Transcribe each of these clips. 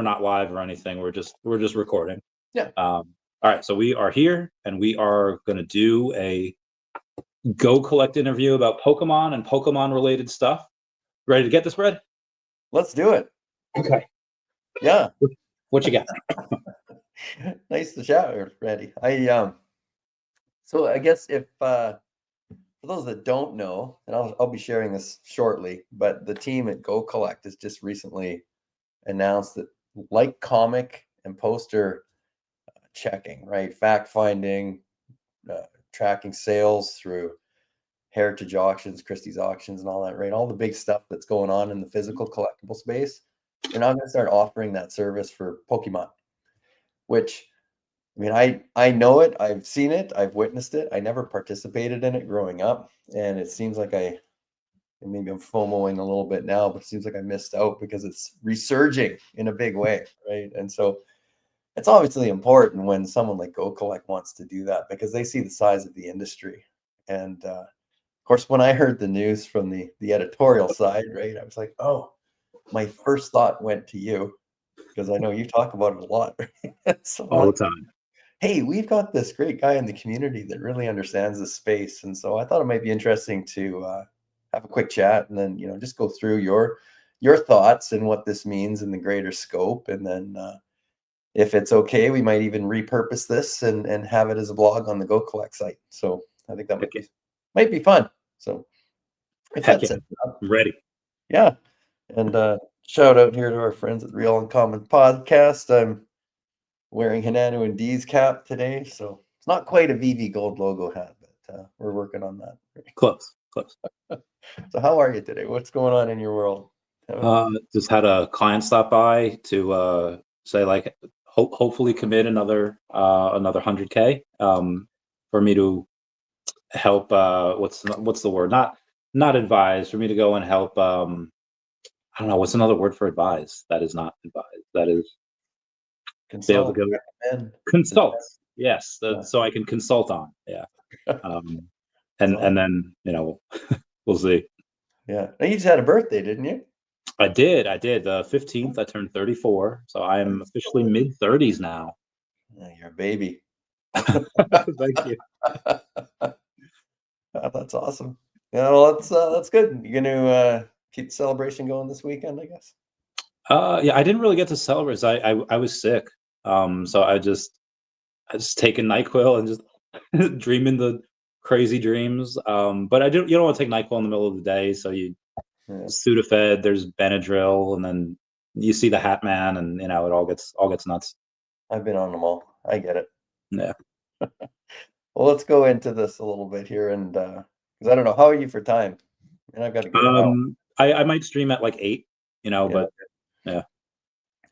we're not live or anything. We're just recording. Yeah. All right. So we are here, and we are going to do a Go Collect interview about Pokemon and Pokemon related stuff. Ready to get this, Red? Let's do it. Okay. Yeah. What you got? Nice to chat, Randy. So I guess if for those that don't know, and I'll be sharing this shortly, but the team at Go Collect has just recently announced that, like comic and poster checking, right, fact finding, tracking sales through Heritage Auctions, Christie's Auctions, and all that, right? All the big stuff that's going on in the physical collectible space. They're now going to start offering that service for Pokemon, which, I mean, I know it, I've seen it, I've witnessed it. I never participated in it growing up, and it seems like maybe I'm FOMOing a little bit now, but it seems like I missed out because it's resurging in a big way, right? And so it's obviously important when someone like Go Collect wants to do that because they see the size of the industry. And of course, when I heard the news from the editorial side, right, I was like, oh, my first thought went to you because I know you talk about it a lot. So All the time. Hey, we've got this great guy in the community that really understands the space. And so I thought it might be interesting to have a quick chat and then, just go through your thoughts and what this means in the greater scope. And then if it's okay, we might even repurpose this and have it as a blog on the Go Collect site. So I think that might be fun. So if that's it. I'm ready. Yeah. And shout out here to our friends at Real Uncommon Podcast. I'm wearing Hinanu and D's cap today, so it's not quite a VeVe Gold logo hat, but we're working on that. Close. So how are you today? What's going on in your world? Just had a client stop by to say, like, hopefully commit another 100K for me to help. What's the word? Not advise, for me to go and help. I don't know what's another word for advise. That is not advise. That is consult. Consult. Yes, so I can consult on. Yeah, and then we'll see. Yeah, now you just had a birthday, didn't you? I did. The 15th, I turned 34, so I'm officially mid-30s now. Yeah, you're a baby. Thank you. That's awesome. Yeah, well, that's good. You're gonna keep the celebration going this weekend, I guess. Yeah, I didn't really get to celebrate. I was sick, so I just taking NyQuil and just dreaming the crazy dreams. But you don't want to take NyQuil in the middle of the day, so you Sudafed, there's Benadryl, and then you see the Hat Man, and it all gets nuts. I've been on them all. I get it. Yeah. Well, let's go into this a little bit here, and because I don't know, how are you for time? And I've got to go. I might stream at like 8, but yeah.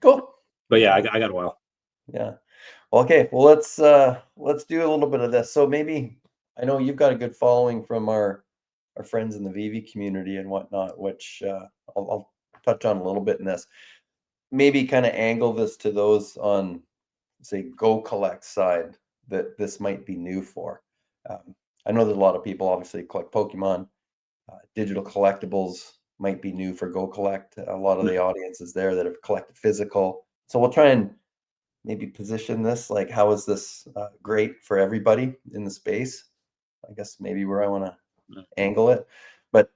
Cool. But yeah, I got a while. Yeah. Okay. Well, let's do a little bit of this. So maybe, I know you've got a good following from our friends in the VeVe community and whatnot, which I'll touch on a little bit in this. Maybe kind of angle this to those on, say, Go Collect side that this might be new for. I know there's a lot of people obviously collect Pokemon. Digital collectibles might be new for Go Collect. A lot of the audience is there that have collected physical. So we'll try and maybe position this like, how is this great for everybody in the space? I guess maybe where I want to angle it. But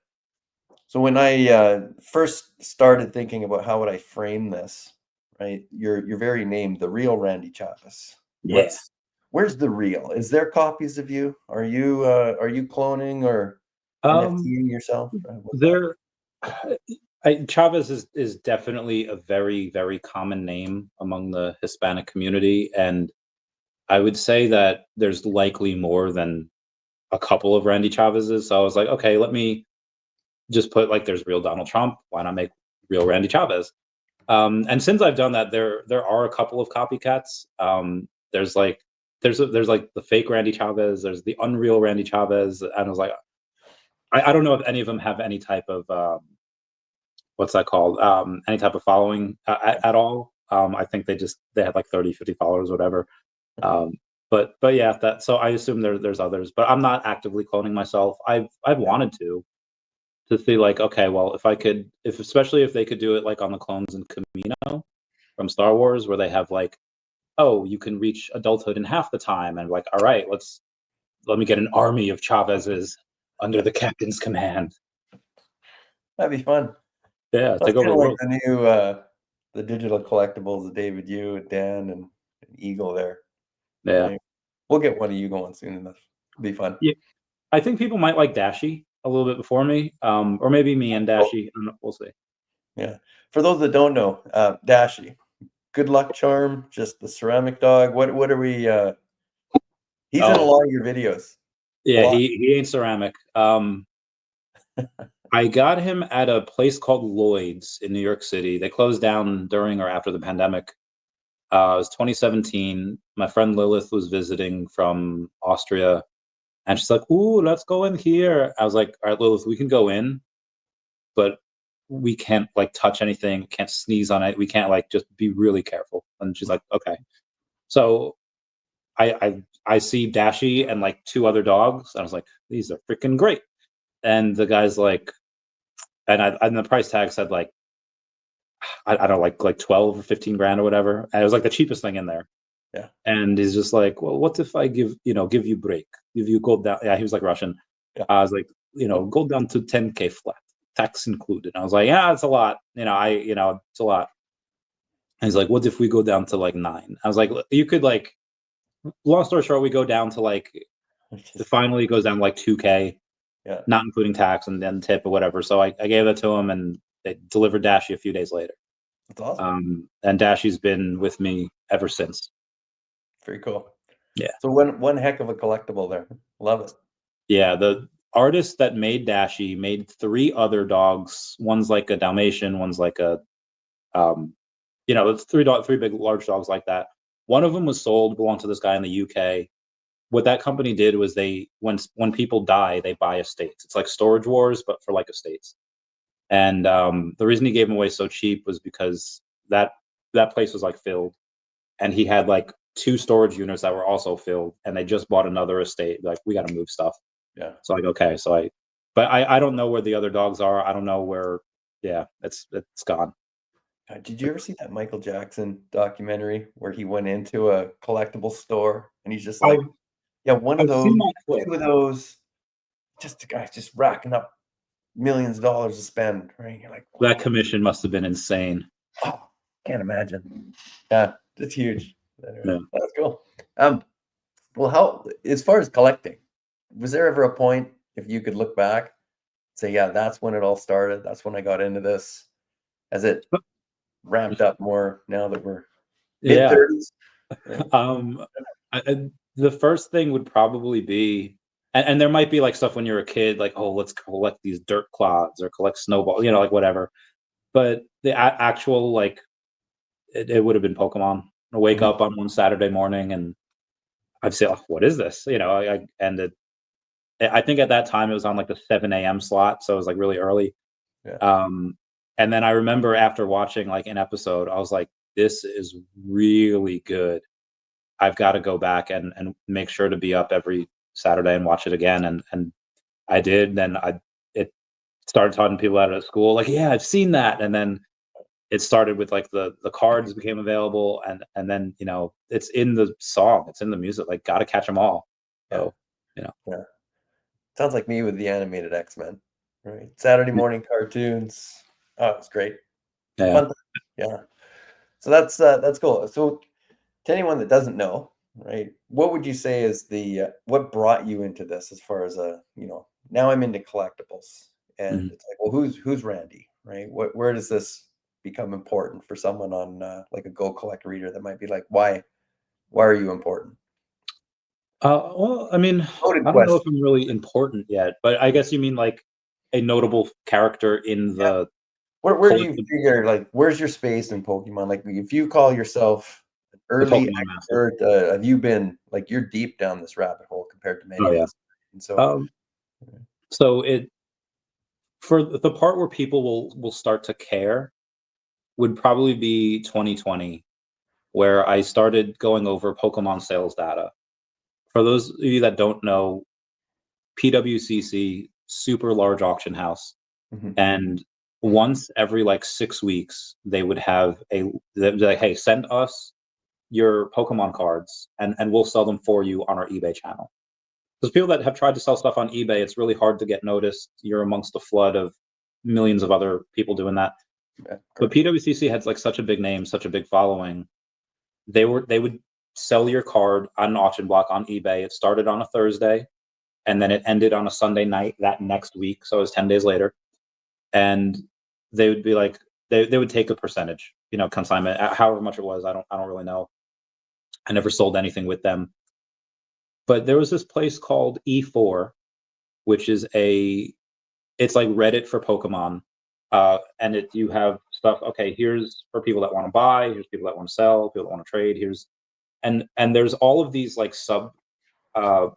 so when I first started thinking about how would I frame this, right? Your very name, the real Randy Chavez. Yes. Where's the real? Is there copies of you? Are you cloning or NFTing yourself? Chavez is definitely a very, very common name among the Hispanic community, and I would say that there's likely more than a couple of Randy Chavez's. So I was like, okay, let me just put, like, there's real Donald Trump. Why not make real Randy Chavez? And since I've done that, there are a couple of copycats. There's like the fake Randy Chavez. There's the unreal Randy Chavez. And I was like, I don't know if any of them have any type of what's that called? Any type of following at all. I think they had like 30, 50 followers, whatever. But yeah, so I assume there's others, but I'm not actively cloning myself. I've wanted to see, like, okay, well, especially if they could do it like on the clones in Camino, from Star Wars, where they have like, oh, you can reach adulthood in half the time, and like, all right, let me get an army of Chavezes under the captain's command. That'd be fun. Yeah, That's take over kind the of like world. the new the digital collectibles of David, you, Dan, and Eagle there. Yeah. Right? We'll get one of you going soon enough. It'll be fun. Yeah. I think people might like Dashi a little bit before me, or maybe me and Oh, Dashi. I don't know, we'll see. yeah. For those that don't know, Dashi, good luck charm, just the ceramic dog. What are we? He's in a Oh, lot of your videos. A yeah, lot. he ain't ceramic. I got him at a place called Lloyd's in New York City. They closed down during or after the pandemic. It was 2017. My friend Lilith was visiting from Austria, and she's like, "Ooh, let's go in here." I was like, "All right, Lilith, we can go in, but we can't like touch anything. Can't sneeze on it. We can't like just be really careful." And she's like, "Okay." So I see Dashi and like two other dogs. And I was like, "These are freaking great." And the guy's like, and the price tag said like, I don't know, like 12 or 15 grand or whatever. And it was like the cheapest thing in there. Yeah. And he's just like, well, what if I give you break, give you gold down? Yeah, he was like Russian. Yeah. I was like, go down to 10K flat, tax included. And I was like, yeah, it's a lot. It's a lot. And he's like, what if we go down to like 9? I was like, you could like, long story short, we go down to like, it finally goes down to like 2K, Yeah. not including tax and then tip or whatever. So I gave that to him, and they delivered Dashi a few days later. That's awesome. And Dashi's been with me ever since. Very cool. Yeah. So one heck of a collectible there. Love it. Yeah, the artist that made Dashi made 3 other dogs. One's like a Dalmatian, one's like a, it's three big, large dogs like that. One of them was sold, belonged to this guy in the UK. What that company did was when people die, they buy estates. It's like Storage Wars, but for like estates. And the reason he gave them away so cheap was because that place was like filled, and he had like 2 storage units that were also filled, and they just bought another estate. Like, we got to move stuff. Yeah. So like, okay, but I don't know where the other dogs are. I don't know where. Yeah, it's gone. Did you ever see that Michael Jackson documentary where he went into a collectible store and he's just like, I've yeah, one of I've those, seen that clip. 2 of those, just the guy's just racking up millions of dollars to spend, right? You're like, That wow, commission must have been insane. oh, can't imagine. Yeah, it's huge. Anyway, Yeah. that's cool. Well, how as far as collecting, was there ever a point if you could look back, say, yeah, that's when it all started. That's when I got into this. Has it ramped up more now that we're mid Yeah. 30s? Right? The first thing would probably be, and there might be like stuff when you're a kid, like, oh, let's collect these dirt clods or collect snowballs, like whatever. But the actual like, it would have been Pokemon. I wake Mhm. up on one Saturday morning and I'd say, oh, what is this? I think at that time it was on like the 7 a.m. slot, so it was like really early. Yeah. And then I remember after watching like an episode, I was like, this is really good. I've got to go back and make sure to be up every Saturday and watch it again. And I did. Then it started talking to people out of school, like, yeah, I've seen that. And then it started with like the cards became available, and then it's in the song, it's in the music, like, gotta catch them all. Yeah. So Yeah. Sounds like me with the animated X-Men, right? Saturday morning cartoons. Oh, it's great. yeah. Fun. Yeah. So that's cool. So to anyone that doesn't know, right, what would you say is the what brought you into this as far as now I'm into collectibles and Mhm. it's like, well, who's Randy, right? Where does this become important for someone on like a Go Collect reader that might be like, why are you important? Well, I mean, Loaded I don't know if question. I'm really important yet, but I guess you mean like a notable character in Yeah. the Where do you collective, figure like where's your space in Pokemon? Like if you call yourself an the early Pokemon master. expert, have you been like you're deep down this rabbit hole compared to many Oh of yeah. us? And so Um, so it for the part where people will start to care would probably be 2020, where I started going over Pokemon sales data. For those of you that don't know, PWCC, super large auction house, mhm, and once every like 6 weeks, they would have they'd be like, hey, send us your Pokemon cards and we'll sell them for you on our eBay channel. Because people that have tried to sell stuff on eBay, it's really hard to get noticed. You're amongst a flood of millions of other people doing that. Yeah, But PWCC had like such a big name, such a big following. They would sell your card on an auction block on eBay. It started on a Thursday, and then it ended on a Sunday night that next week. So it was 10 days later. And they would be like, they would take a percentage, consignment, however much it was. I don't really know. I never sold anything with them. But there was this place called E4, which is it's like Reddit for Pokemon. And you have stuff, okay, here's for people that want to buy, here's people that want to sell, people that want to trade, and there's all of these like subreddits,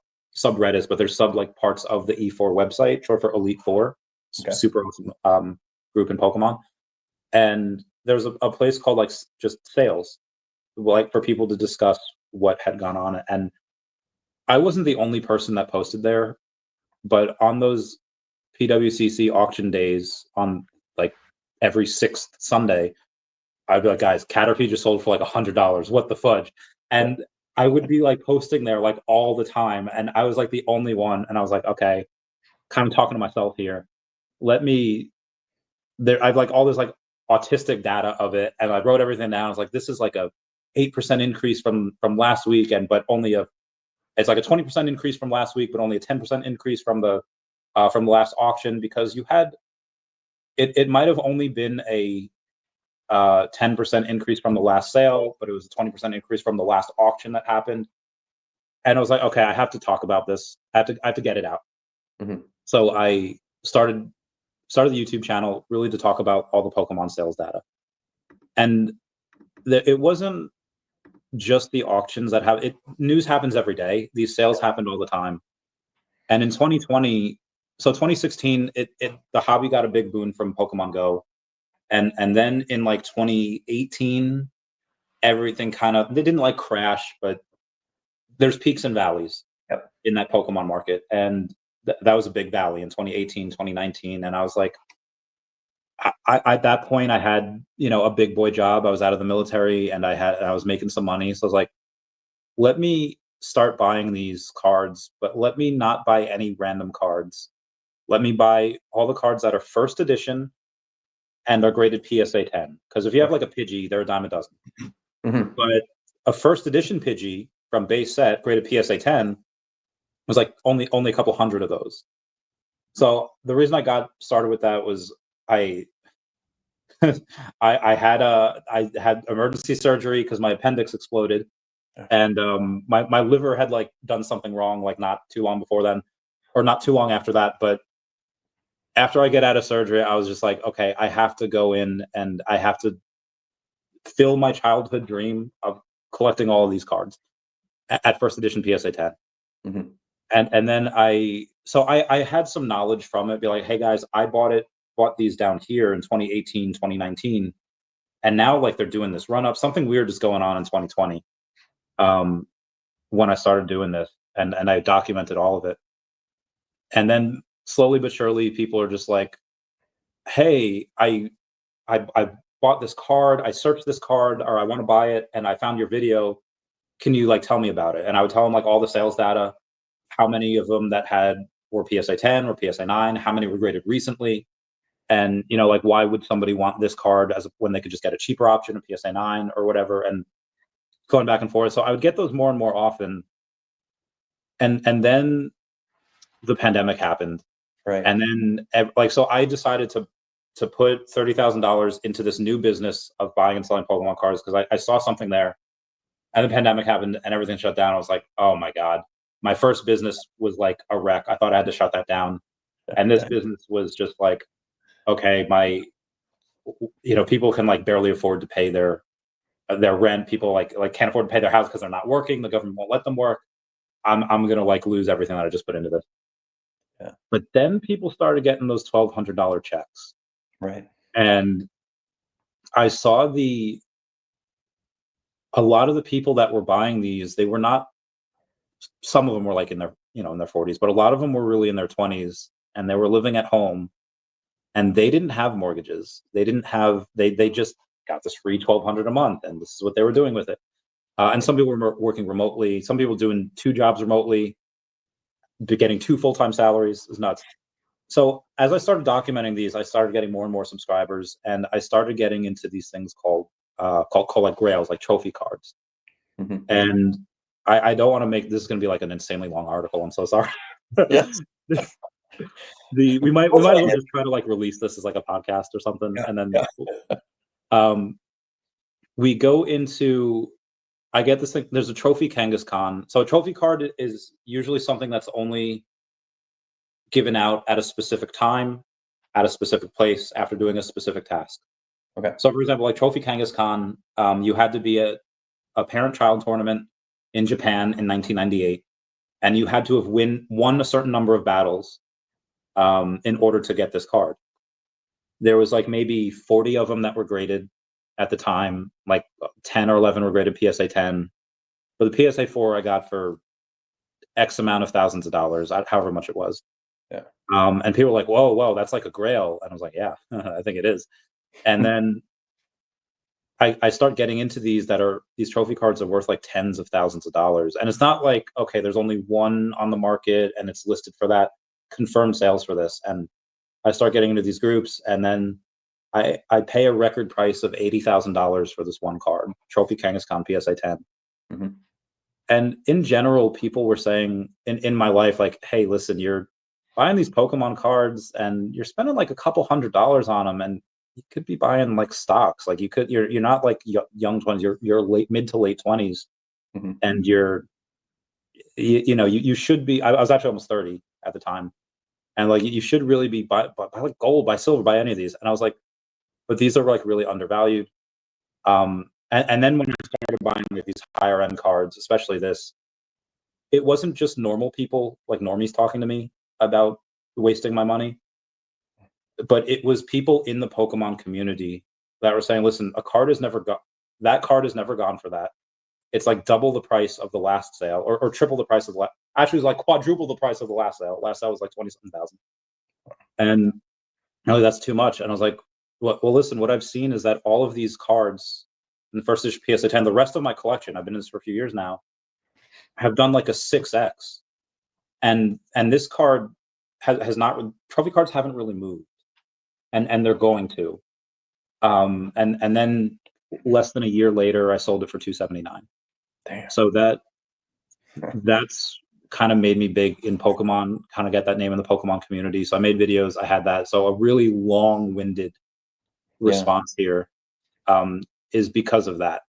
but there's sub like parts of the E4 website, short for Elite Four, super awesome group in Pokemon. And there's a place called like just sales, like for people to discuss what had gone on. And I wasn't the only person that posted there, but on those PWCC auction days, on like every 6th Sunday, I'd be like, guys, Caterpie just sold for like $100. What the fudge? And I would be like posting there like all the time. And I was like the only one. And I was like, okay, kind of talking to myself here. I've like all this like autistic data of it. And I wrote everything down. I was like, this is like a 8% increase from last weekend, but it's like a 20% increase from last week, but only a 10% increase from the last auction, because you had it might have only been a 10% increase from the last sale, but it was a 20% increase from the last auction that happened. And I was like, okay, I have to talk about this. I have to get it out. Mm-hmm. So I started the YouTube channel really to talk about all the Pokemon sales data. And it wasn't just the auctions that have it. News happens every day. These sales happened all the time. And in 2020, so 2016, the hobby got a big boon from Pokemon Go. And then in like 2018, everything they didn't like crash, but there's peaks and valleys in that Pokemon market. And that was a big valley in 2018, 2019. And I was like, at that point I had, a big boy job. I was out of the military and I was making some money. So I was like, let me start buying these cards, but let me not buy any random cards. Let me buy all the cards that are first edition and are graded PSA 10. Because if you have like a Pidgey, they're a dime a dozen. Mm-hmm. But a first edition Pidgey from base set graded PSA 10 was like only a couple hundred of those. So the reason I got started with that was I had emergency surgery because my appendix exploded, and my liver had like done something wrong like not too long before then, or not too long after that. But after I get out of surgery, I was just like, okay, I have to go in and I have to fill my childhood dream of collecting all of these cards at first edition PSA 10. Mm-hmm. And then I had some knowledge from it, be like, hey guys, I bought these down here in 2018, 2019. And now like they're doing this run up. Something weird is going on in 2020. When I started doing this and I documented all of it. And then slowly but surely people are just like, hey, I bought this card, I searched this card, or I want to buy it, and I found your video. Can you like tell me about it? And I would tell them like all the sales data, how many of them that were PSA 10 or PSA 9, how many were graded recently, and like why would somebody want this card when they could just get a cheaper option, a PSA 9 or whatever, and going back and forth. So I would get those more and more often, and then the pandemic happened, Right. and then so I decided to put $30,000 into this new business of buying and selling Pokemon cards because I saw something there. And the pandemic happened and everything shut down. I was like, oh my God. My first business was like a wreck. I thought I had to shut that down. And this business was just like, okay, people can like barely afford to pay their rent. People like can't afford to pay their house because they're not working. The government won't let them work. I'm gonna like lose everything that I just put into this. Yeah. But then people started getting those $1,200 checks. Right. And I saw a lot of the people that were buying these, they were not, some of them were like in their 40s, but a lot of them were really in their 20s and they were living at home and they didn't have mortgages. They didn't have, they just got this free $1,200 a month, and this is what they were doing with it. And some people were working remotely. Some people doing 2 jobs remotely, getting 2 full-time salaries. Is nuts. So as I started documenting these, I started getting more and more subscribers, and I started getting into these things called like grails, like trophy cards. Mm-hmm. And I don't want to make this is going to be like an insanely long article. I'm so sorry. Yes. We might as well just try to like release this as like a podcast or something, Yeah, and then yeah. We go into. I get this thing. There's a trophy Kangaskhan. So a trophy card is usually something that's only given out at a specific time, at a specific place, after doing a specific task. Okay. So, for example, like Trophy Kangaskhan, you had to be at a parent-child tournament in Japan in 1998, and you had to have won a certain number of battles in order to get this card. There was like maybe 40 of them that were graded at the time, like 10 or 11 were graded PSA 10. For the PSA 4, I got for X amount of thousands of dollars, however much it was. Yeah. And people were like, whoa, that's like a grail. And I was like, yeah, I think it is. And then I start getting into these trophy cards are worth like tens of thousands of dollars. And it's not like, okay, there's only one on the market and it's listed for that, confirmed sales for this. And I start getting into these groups, and then I pay a record price of $80,000 for this one card, Trophy Kangaskhan PSA 10. Mm-hmm. And in general, people were saying in my life, like, hey, listen, you're buying these Pokemon cards and you're spending like a couple $100s on them, and you could be buying like stocks. Like you're not like young 20s, you're mid to late 20s, Mm-hmm. and you should be. I was actually almost 30 at the time, and like you should really be buy like gold, buy silver, buy any of these. And I was like, but these are like really undervalued. And then when I started buying like these higher end cards, especially this, it wasn't just normal people, like normies, talking to me about wasting my money, but it was people in the Pokemon community that were saying, listen, that card has never gone for that. It's like double the price of the last sale, or triple the price of the last. Actually, it was like quadruple the price of the last sale. Last sale was like 20-something thousand. And no, that's too much. And I was like, well, listen, what I've seen is that all of these cards in the first issue PSA 10, the rest of my collection, I've been in this for a few years now, have done like a 6x. And this card has not, trophy cards haven't really moved, and they're going to. And then less than a year later, I sold it for $279. Damn. So that's kind of made me big in Pokemon, kind of get that name in the Pokemon community. So I made videos, I had that. So a really long-winded response here is because of that.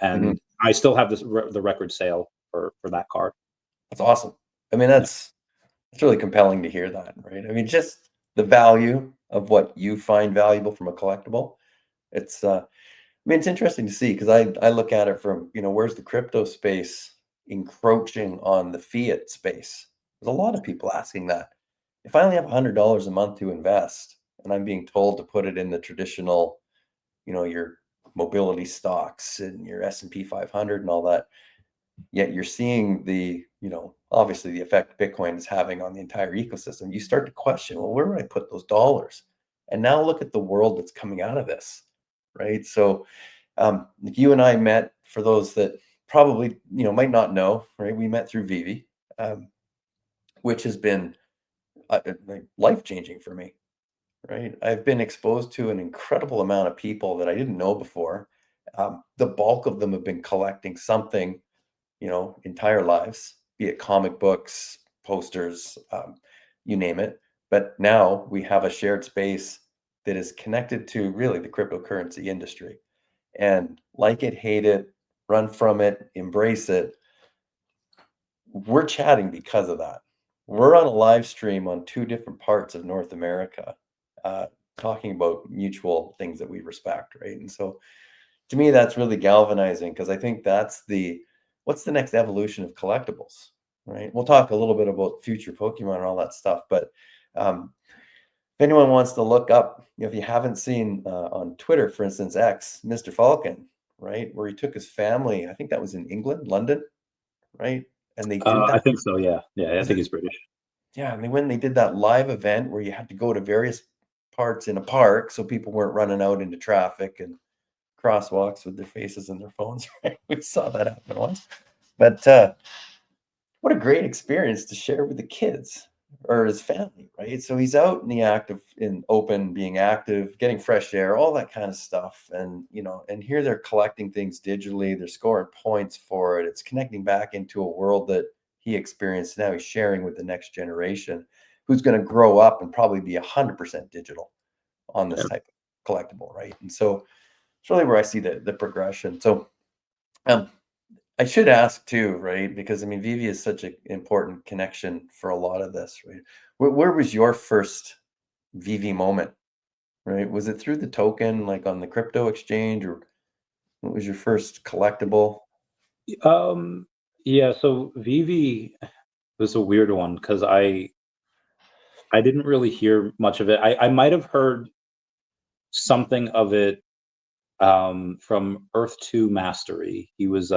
And Mm-hmm. I still have the record sale for that card. That's awesome. I mean, it's really compelling to hear that, right? I mean, just the value of what you find valuable from a collectible. It's I mean, it's interesting to see, because I look at it from, where's the crypto space encroaching on the fiat space? There's a lot of people asking that. If I only have $100 a month to invest, and I'm being told to put it in the traditional, your mobility stocks and your S&P 500 and all that, yet you're seeing the, obviously the effect Bitcoin is having on the entire ecosystem, you start to question, well, where would I put those dollars? And now look at the world that's coming out of this, right? So you and I met, for those that probably, might not know, right? We met through VeVe, which has been life-changing for me, right? I've been exposed to an incredible amount of people that I didn't know before. The bulk of them have been collecting something, entire lives, be it comic books, posters, you name it. But now we have a shared space that is connected to really the cryptocurrency industry. And like it, hate it, run from it, embrace it. We're chatting because of that. We're on a live stream on 2 different parts of North America, talking about mutual things that we respect, right? And so to me, that's really galvanizing, because I think that's what's the next evolution of collectibles, right? We'll talk a little bit about future Pokemon and all that stuff, but if anyone wants to look up, if you haven't seen on Twitter, for instance, X, Mr. Falcon, right, where he took his family, I think that was in England, London, right? And they did I that. think so. Yeah. I think he's British. Yeah, and when they did that live event where you had to go to various parts in a park so people weren't running out into traffic and crosswalks with their faces in their phones. Right? We saw that happen once. But what a great experience to share with the kids or his family, right? So he's out in the active, in open, being active, getting fresh air, all that kind of stuff. And, and here they're collecting things digitally, they're scoring points for it. It's connecting back into a world that he experienced. Now he's sharing with the next generation who's going to grow up and probably be 100% digital on this type of collectible, right? And so it's really where I see the progression. So, I should ask too, right? Because I mean, VeVe is such an important connection for a lot of this, right? Where was your first VeVe moment, right? Was it through the token, like on the crypto exchange, or what was your first collectible? Yeah, so VeVe was a weird one because I didn't really hear much of it. I might have heard something of it from Earth 2 Mastery. He was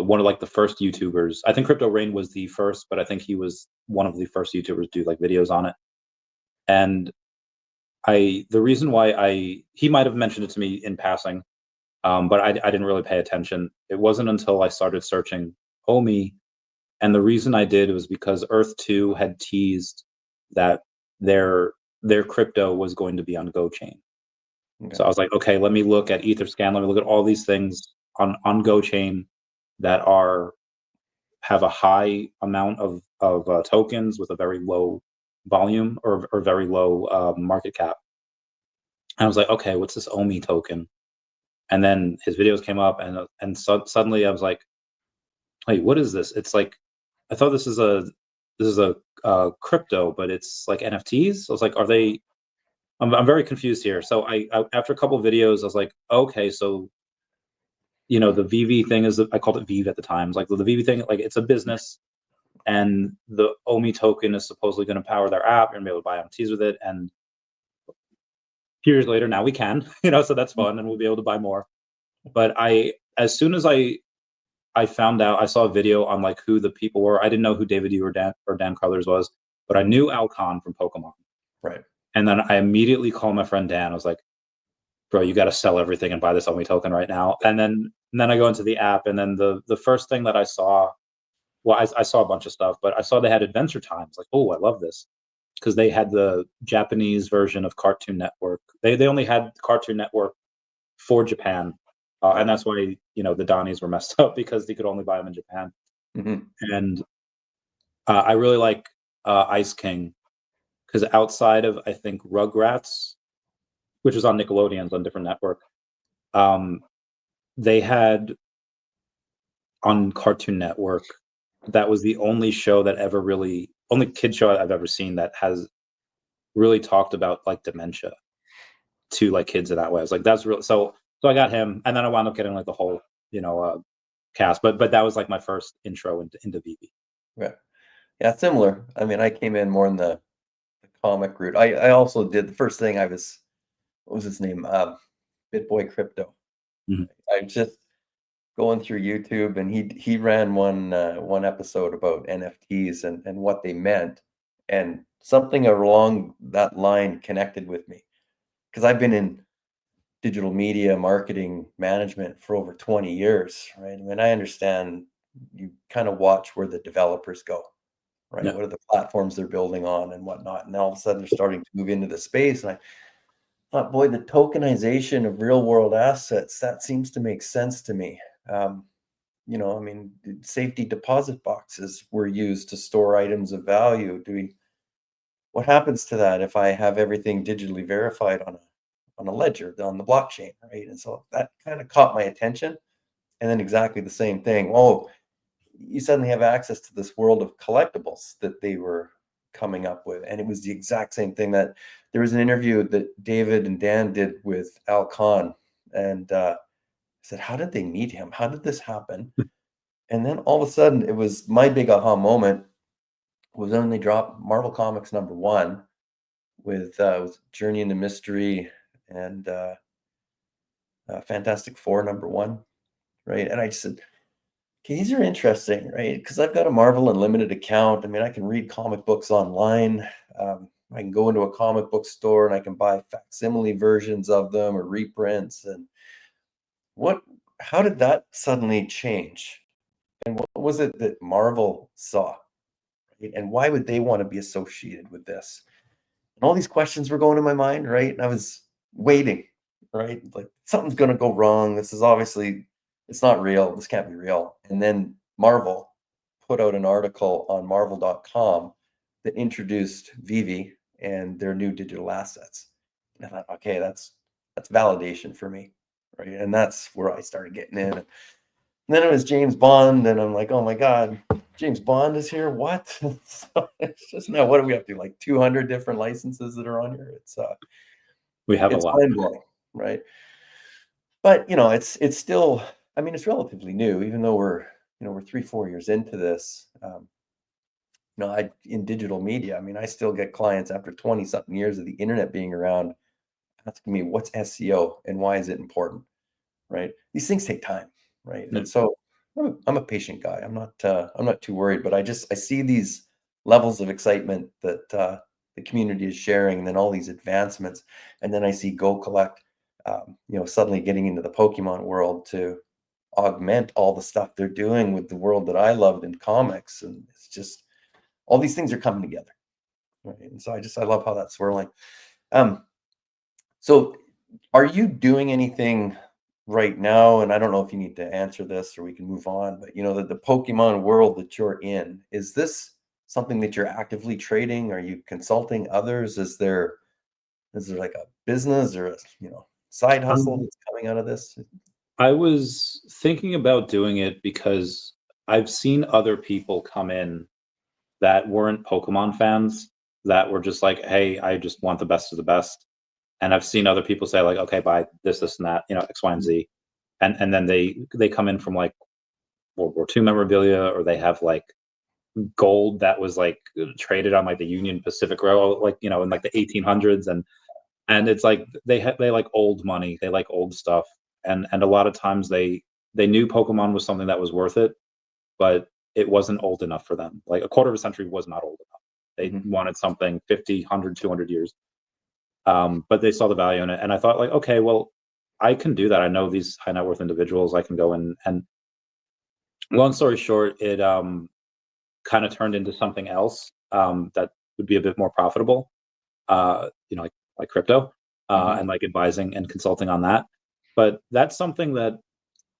one of like the first YouTubers. I think Crypto Rain was the first, but I think he was one of the first YouTubers to do like videos on it. And the reason why he might have mentioned it to me in passing, but I didn't really pay attention. It wasn't until I started searching OMI, and the reason I did was because Earth 2 had teased that their crypto was going to be on GoChain. Okay. So I was like, okay, let me look at Etherscan. Let me look at all these things on GoChain that have a high amount of tokens with a very low volume or very low market cap. And I was like, okay, what's this OMI token? And then his videos came up, and suddenly I was like, hey, what is this? It's like, I thought this is a crypto, but it's like NFTs. I was like, are they? I'm very confused here. So I after a couple of videos, I was like, okay, so the VeVe thing is, I called it VeVe at the time. It's like the VeVe thing, like it's a business, and the OMI token is supposedly going to power their app. You're gonna be able to buy NFTs with it, and years later, now we can, so that's fun, and we'll be able to buy more. But as soon as I found out, I saw a video on like who the people were. I didn't know who David Yu or Dan Carruthers was, but I knew Al Kahn from Pokémon. Right. And then I immediately called my friend Dan. I was like, bro, you got to sell everything and buy this OMI token right now. And then I go into the app, and then the first thing that I saw, well, I saw a bunch of stuff, but I saw they had Adventure Time. Like, oh, I love this, because they had the Japanese version of Cartoon Network. They only had Cartoon Network for Japan, and that's why the Donnies were messed up, because they could only buy them in Japan. Mm-hmm. And I really like Ice King, because outside of, I think, Rugrats, which was on Nickelodeon's on different network, they had on Cartoon Network, that was the only show that only kid show I've ever seen that has really talked about like dementia to like kids in that way. I was like, that's real. So I got him, and then I wound up getting like the whole cast. But that was like my first intro into VeVe. Yeah. Yeah. Similar. I mean, I came in more in the comic route. I also did the first thing. What was his name? BitBoy Crypto. Mhm. I just going through YouTube, and he ran one episode about NFTs and what they meant, and something along that line connected with me, because I've been in digital media marketing management for over 20 years, right? I mean, I understand, you kind of watch where the developers go, right? Yeah. What are the platforms they're building on and whatnot, and all of a sudden they're starting to move into the space, and I thought, boy, the tokenization of real world assets, that seems to make sense to me. I mean, safety deposit boxes were used to store items of value. What happens to that if I have everything digitally verified on a ledger on the blockchain, right? And so that kind of caught my attention. And then exactly the same thing. Oh, you suddenly have access to this world of collectibles that they were coming up with. And it was the exact same thing. That there was an interview that David and Dan did with Al Kahn. And I said, how did they meet him? How did this happen? And then all of a sudden, it was my big aha moment was when they dropped Marvel Comics #1 with Journey into Mystery and Fantastic Four #1, right? And I just said, okay, these are interesting, right? Because I've got a Marvel Unlimited account. I mean, I can read comic books online. I can go into a comic book store and I can buy facsimile versions of them or reprints. And how did that suddenly change? And what was it that Marvel saw? Right? And why would they want to be associated with this? And all these questions were going in my mind, right? And I was waiting, right? Like something's going to go wrong. This is obviously, it's not real. This can't be real. And then Marvel put out an article on marvel.com that introduced VeVe and their new digital assets. And I thought, okay, that's validation for me, right? And that's where I started getting in. And then it was James Bond, and I'm like, oh my God, James Bond is here. What? So it's just now, what do we have to do? Like 200 different licenses that are on here. We have a It's lot. mind blowing, right? But it's still, I mean, it's relatively new, even though we're 3-4 years into this. In digital media, I mean, I still get clients after 20 something years of the internet being around asking me, what's SEO and why is it important? Right? These things take time, right? Yeah. And so I'm a patient guy. I'm not too worried, but I see these levels of excitement that the community is sharing, and then all these advancements, and then I see Go Collect, suddenly getting into the Pokemon world to augment all the stuff they're doing with the world that I loved in comics, and it's just all these things are coming together, right? And so I love how that's swirling. Um, so are you doing anything right now? And I don't know if you need to answer this or we can move on, but the Pokemon world that you're in, is this something that you're actively trading? Are you consulting others? Is there like a business or a side hustle Um, that's coming out of this? I was thinking about doing it because I've seen other people come in that weren't Pokemon fans that were just like, hey, I just want the best of the best. And I've seen other people say like, okay, buy this, and that, X, Y, and Z. And then they come in from like World War II memorabilia, or they have like gold that was like traded on like the Union Pacific Railroad, like in like the 1800s, and it's like they like old money, they like old stuff, and a lot of times they knew Pokemon was something that was worth it, but it wasn't old enough for them. Like a quarter of a century was not old enough. They Mhm. wanted something 50, 100, 200 years. But they saw the value in it, and I thought like, okay, well, I can do that. I know these high net worth individuals. I can go in, and long story short, it kind of turned into something else that would be a bit more profitable. Like crypto, Mhm. and like advising and consulting on that. But that's something that,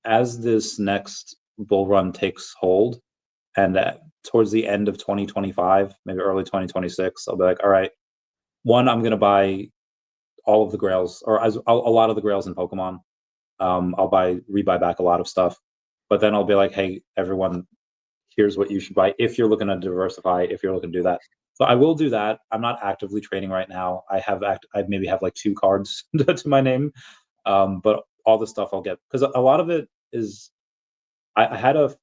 as this next bull run takes hold, and towards the end of 2025, maybe early 2026, I'll be like, all right, one, I'm going to buy all of the grails, or a lot of the grails in Pokemon. I'll rebuy back a lot of stuff, but then I'll be like, hey, everyone, here's what you should buy if you're looking to diversify, if you're looking to do that. So I will do that. I'm not actively trading right now. I maybe have like 2 cards to my name, but all the stuff I'll get, because a lot of it is, I had a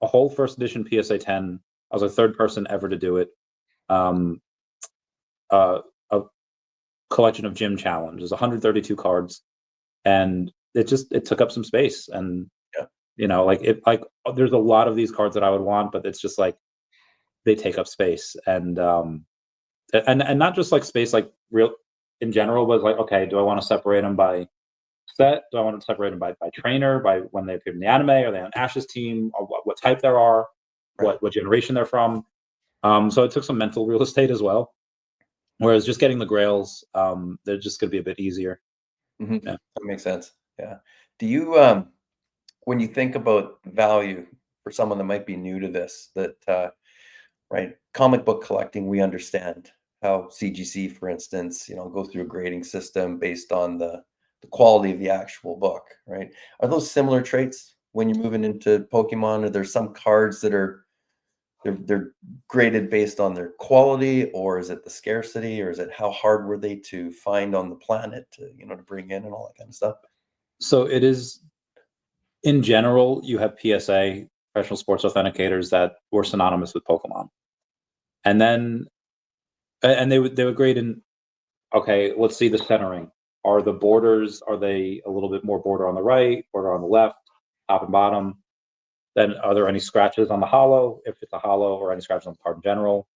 whole first edition PSA 10. I was the third person ever to do it. Um, a collection of Gym Challenge. There's 132 cards, and it took up some space. And Yeah. like there's a lot of these cards that I would want, but it's just like they take up space, and not just like space, like real in general, but like, okay, do I want to separate them by set? Do I want to separate them by trainer, by when they appeared in the anime? Are they on Ash's team? Or what type there are? Right. What generation they're from? So it took some mental real estate as well. Whereas just getting the grails, they're just going to be a bit easier. Mhm. Yeah. That makes sense. Yeah. Do you when you think about value for someone that might be new to this, that right, comic book collecting, we understand how CGC, for instance, go through a grading system based on the quality of the actual book, right? Are those similar traits when you're moving into Pokemon? Are there some cards that they're graded based on their quality, or is it the scarcity, or is it how hard were they to find on the planet to bring in and all that kind of stuff? So it is, in general, you have PSA, professional sports authenticators, that were synonymous with Pokemon, and then and they would grade in. Okay, let's see the centering. Are the borders, are they a little bit more border on the right, border on the left, top and bottom? Then are there any scratches on the hollow, if it's a hollow, or any scratches on the card in general?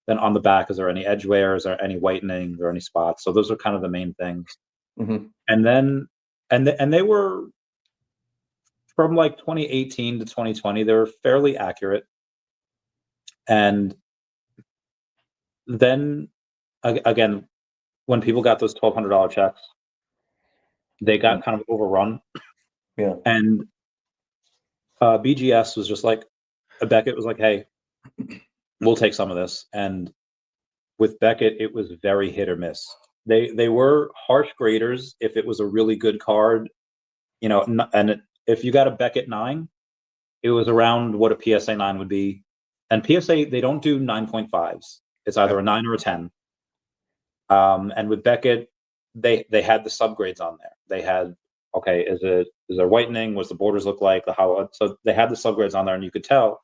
Then on the back, is there any edge wear? Is there any whitening? Or any spots? So those are kind of the main things. And then, and they were from like 2018 to 2020, they were fairly accurate. And then again, when people got those $1,200 checks, they got kind of overrun. Yeah. And BGS was just like, Beckett was like, hey, we'll take some of this. And with Beckett, it was very hit or miss. They were harsh graders if it was a really good card, you know, and if you got a Beckett 9, it was around what a PSA 9 would be. And PSA, they don't do 9.5s. It's either a 9 or a 10. And with Beckett, they had the subgrades on there. They had, okay, is there whitening? What's the borders look like? So they had the subgrades on there, and you could tell.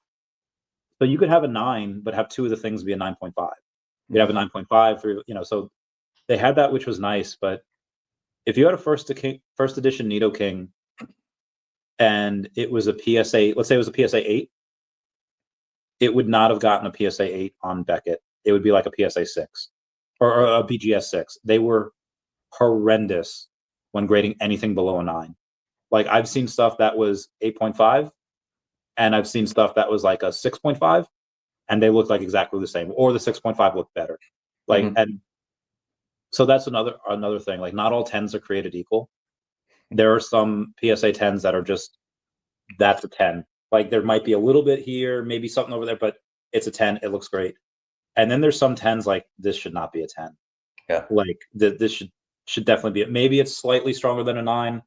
So you could have a 9, but have two of the things be a 9.5. You'd have a 9.5, you know. So they had that, which was nice. But if you had a first edition Nidoking, and it was a PSA, let's say it was a PSA 8, it would not have gotten a PSA 8 on Beckett. It would be like a PSA 6 or a BGS 6. They were horrendous when grading anything below a 9. Like, I've seen stuff that was 8.5, and I've seen stuff that was like a 6.5, and they looked like exactly the same, or the 6.5 looked better. Like, and so that's another thing. Like, not all 10s are created equal. There are some PSA 10s that are just, that's a 10. Like, there might be a little bit here, maybe something over there, but it's a 10. It looks great. And then there's some 10s like, this should not be a 10. Yeah. Like, this should definitely be. Maybe it's slightly stronger than a 9,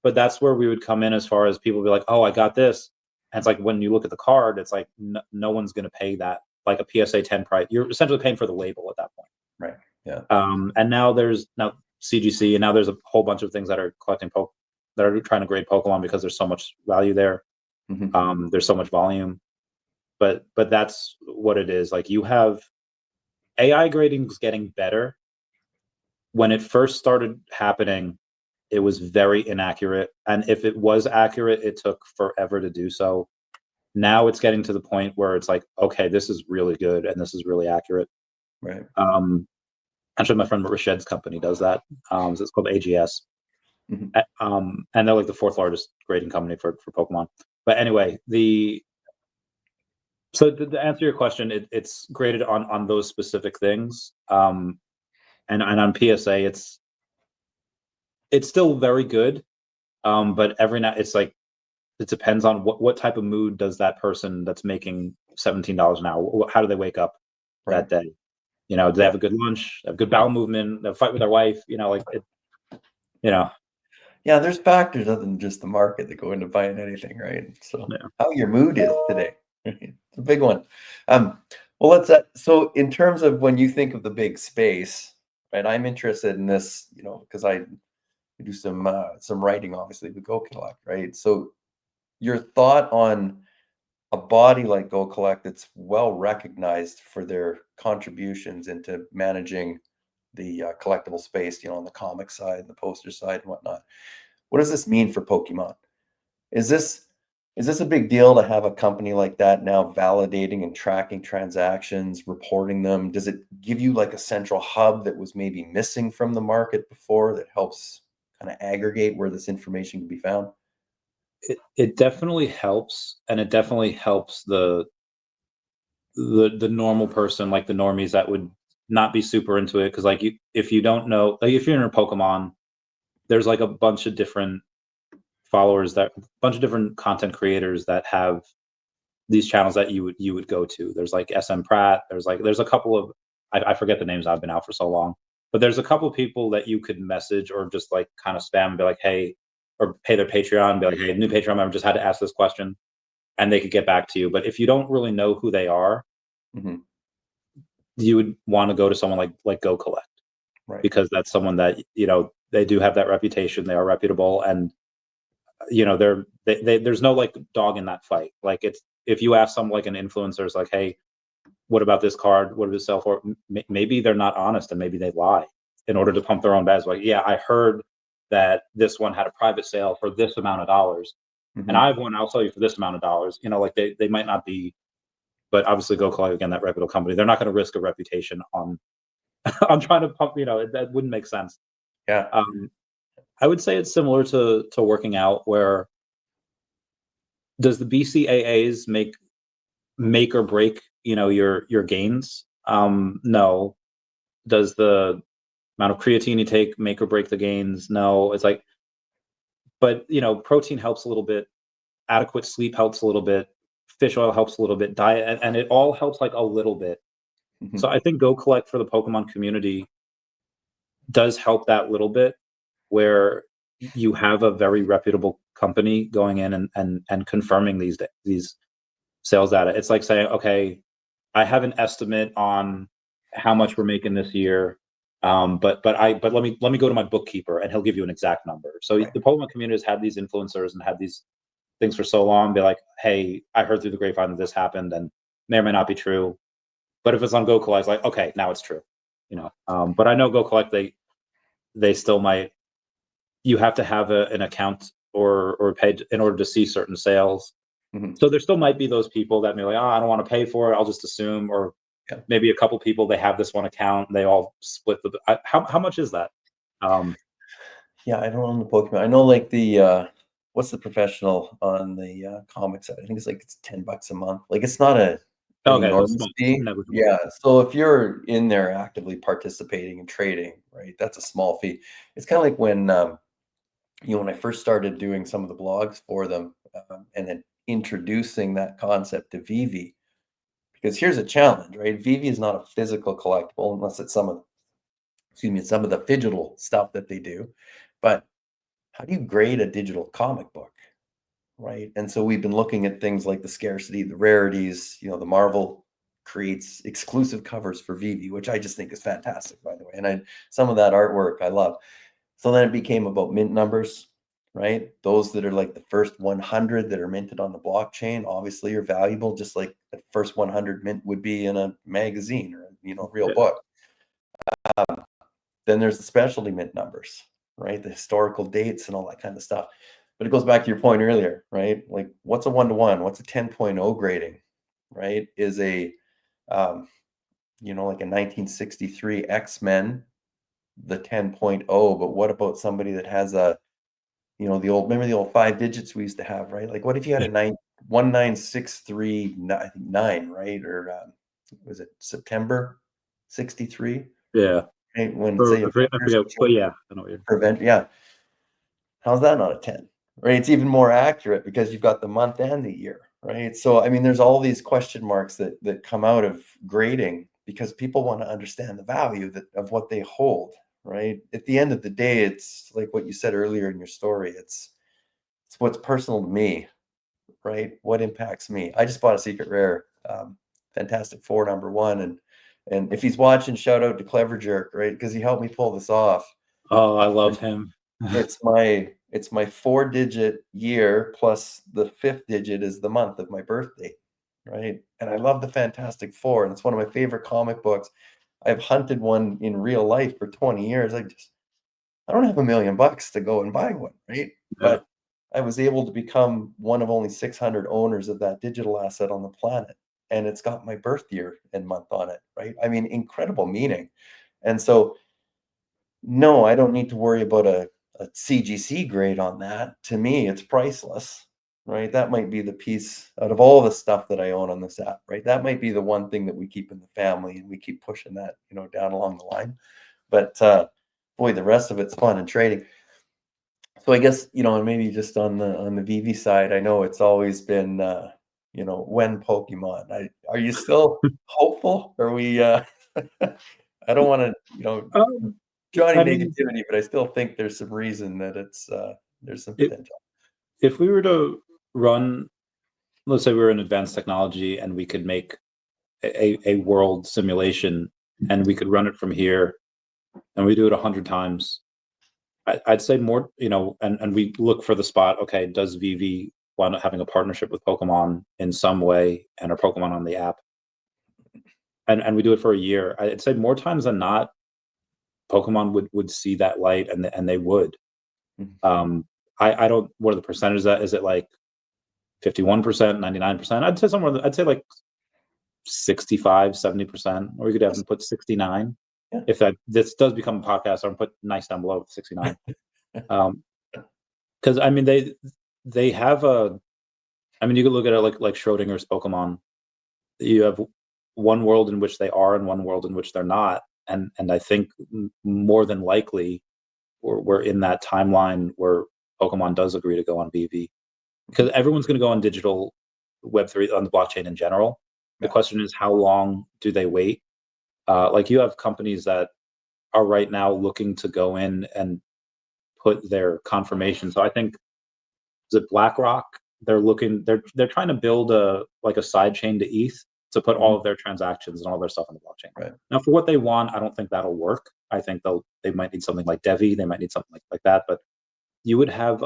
but that's where we would come in as far as people be like, oh, I got this. And it's like, when you look at the card, it's like, no one's going to pay that, like a PSA 10 price. You're essentially paying for the label at that point. Right. Yeah. And now there's CGC, and now there's a whole bunch of things that are collecting that are trying to grade Pokemon because there's so much value there. There's so much volume, but that's what it is. Like, you have AI grading is getting better. When it first started happening, it was very inaccurate, and if it was accurate, it took forever to do so. Now it's getting to the point where it's like, okay, this is really good and this is really accurate. Right. Actually, my friend Rashid's company does that. So it's called AGS. And they're like the 4th largest grading company for Pokemon. But anyway, so to answer your question, it's graded on those specific things. And on PSA, it's still very good. But every now, it's like, it depends on what type of mood does that person that's making $17 an hour, how do they wake up that day? You know, do they have a good lunch, have good bowel movement, they fight with their wife, you know, like it, you know. Yeah, there's factors other than just the market that go into buying anything, right? So Yeah. how your mood is today, it's a big one. Well, so in terms of when you think of the big space, right? I'm interested in this, you know, because I do some writing, obviously, with Go Collect, right? So your thought on a body like Go Collect that's well recognized for their contributions into managing the collectible space, you know, on the comic side, the poster side, and whatnot. What does this mean for Pokemon? Is this a big deal to have a company like that now validating and tracking transactions, reporting them? Does it give you like a central hub that was maybe missing from the market before that helps kind of aggregate where this information can be found? It definitely helps, and it definitely helps the normal person, like the normies that would not be super into it, because like, if you don't know, like, if you're in a Pokemon, there's like a bunch of different followers, that bunch of different content creators that have these channels that you would go to. There's like SM Pratt, there's a couple of, I forget the names, I've been out for so long, but there's a couple of people that you could message or just like kind of spam and be like, hey, or pay their Patreon, be like, hey, new Patreon member just had to ask this question, and they could get back to you. But if you don't really know who they are, you would want to go to someone like Go Collect, Right. because that's someone that, you know, they do have that reputation, they are reputable, and you know, there's no like dog in that fight. Like, it's, if you ask someone like an influencer, it's like, hey, what about this card? What does it sell for? Maybe they're not honest, and maybe they lie in order to pump their own bags. Like, yeah, I heard that this one had a private sale for this amount of dollars, and I have one I'll sell you for this amount of dollars. You know, like, they might not be but obviously Go Collect, again, that reputable company, they're not going to risk a reputation on on trying to pump. That wouldn't make sense. Yeah. I would say it's similar to working out, where does the BCAAs make or break your gains? No. Does the amount of creatine you take make or break the gains? No. It's like, but protein helps a little bit, adequate sleep helps a little bit, fish oil helps a little bit, diet, and it all helps like a little bit. So I think Go Collect for the Pokemon community does help that little bit, where you have a very reputable company going in and confirming these sales data. It's like saying, okay, I have an estimate on how much we're making this year, but let me go to my bookkeeper and he'll give you an exact number. So Right. the Pokemon community has had these influencers and had these things for so long. Be like, hey, I heard through the grapevine that this happened, and may or may not be true. But if it's on Go Collect, it's like, okay, now it's true. But I know Go Collect, they still might. You have to have an account or pay in order to see certain sales. Mhm. So there still might be those people that may be like, oh, I don't want to pay for it, I'll just assume. Or Yeah. maybe a couple people, they have this one account and they all split how much is that? Yeah, I don't own the Pokemon. I know like the what's the professional on the comic side? I think it's $10 a month. Like it's not an Okay, that's enormous small, fee. negligible. Yeah. So if you're in there actively participating and trading, right, that's a small fee. It's kind of like when I first started doing some of the blogs for them, and then introducing that concept to VeVe. Because here's a challenge, right? VeVe is not a physical collectible unless it's some of the digital stuff that they do. But how do you grade a digital comic book, right? And so we've been looking at things like the scarcity, the rarities. The Marvel creates exclusive covers for VeVe, which I just think is fantastic, by the way. And some of that artwork I love. So then it became about mint numbers, right? Those that are like the first 100 that are minted on the blockchain obviously are valuable, just like the first 100 mint would be in a magazine or real Yeah. book. Then there's the specialty mint numbers, right? The historical dates and all that kind of stuff. But it goes back to your point earlier, right? Like what's a 1-to-1? What's a 10.0 grading, right? Is like a 1963 X-Men, the 10.0, but what about somebody that has remember the old 5 digits we used to have, right? Like what if you had a 1963, I think 9, right? Or was it September 63? Yeah. Right? When Or say I forget, but yeah, I know what you're. prevent, yeah. How's that not a 10? Right? It's even more accurate because you've got the month and the year, right? So I mean, there's all these question marks that come out of grading because people want to understand the value of what they hold, right? At the end of the day, it's like what you said earlier in your story. It's what's personal to me, right? What impacts me. I just bought a secret rare, Fantastic Four #1, and if he's watching, shout out to Clever Jerk, right? Because he helped me pull this off. Oh, I love him. It's my 4-digit year plus the 5th digit is the month of my birthday, right? And I love the Fantastic Four, and it's one of my favorite comic books. I've hunted one in real life for 20 years. I don't have $1 million to go and buy one, right? Yeah. But I was able to become one of only 600 owners of that digital asset on the planet, and it's got my birth year and month on it, right? I mean, incredible meaning. And so no, I don't need to worry about a CGC grade on that. To me, it's priceless, right? That might be the piece out of all the stuff that I own on this app, right? That might be the one thing that we keep in the family and we keep pushing that, down along the line. But boy, the rest of it's fun and trading. So I guess, and maybe just on the VeVe side, I know it's always been when Pokemon. Are you still hopeful? Are we I don't want to, Um, Johnny I mean, negativity, but I still think there's some reason that there's some if potential. if we were to run, let's say we were in advanced technology and we could make a world simulation and we could run it from here and we do it 100 times, I'd say more, and we look for the spot. Okay, does VeVe wind up having a partnership with Pokemon in some way, and are Pokemon on the app? And we do it for a year. I'd say more times than not, Pokemon would see that light, and they would. Mhm. I don't. What are the percentages? That is it like 51%, 99%? I'd say somewhere. I'd say like 65, 70%, or you could have them put 69. Yeah. If this does become a podcast, I'll put nice down below with 69. Because I mean they have I mean you could look at it like Schrodinger's Pokemon. You have one world in which they are and one world in which they're not, and I think more than likely we're in that timeline where Pokemon does agree to go on VeVe, because everyone's going to go on digital Web3 on the blockchain in general. The Yeah. question is, how long do they wait? Like you have companies that are right now looking to go in and put their confirmation. So I think, is it BlackRock? They're trying to build a side chain to ETH to put all of their transactions and all their stuff on the blockchain. Right. Now, for what they want, I don't think that'll work. I think they might need something like Devi, they might need something like that. But you would have,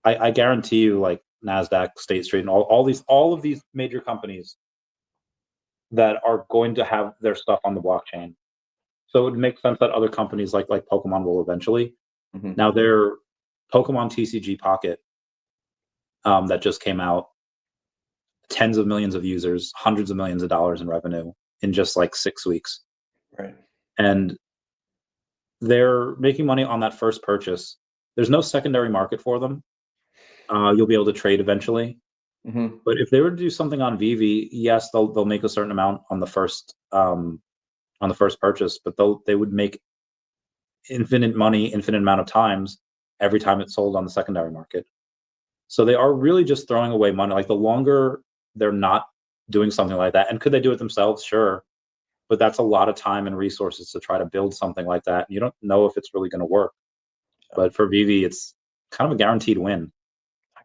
I guarantee you, like Nasdaq, State Street, and all of these major companies that are going to have their stuff on the blockchain. So it would make sense that other companies like Pokemon will eventually. Now their Pokemon TCG Pocket that just came out, tens of millions of users, hundreds of millions of dollars in revenue in just like 6 weeks. Right. And they're making money on that first purchase. There's no secondary market for them. You'll be able to trade eventually. But if they were to do something on VeVe, yes, they'll make a certain amount on the first purchase, but they would make infinite money, infinite amount of times every time it's sold on the secondary market. So they are really just throwing away money. Like the longer they're not doing something like that, and could they do it themselves? Sure, but that's a lot of time and resources to try to build something like that. And you don't know if it's really going to work. But for VeVe, it's kind of a guaranteed win.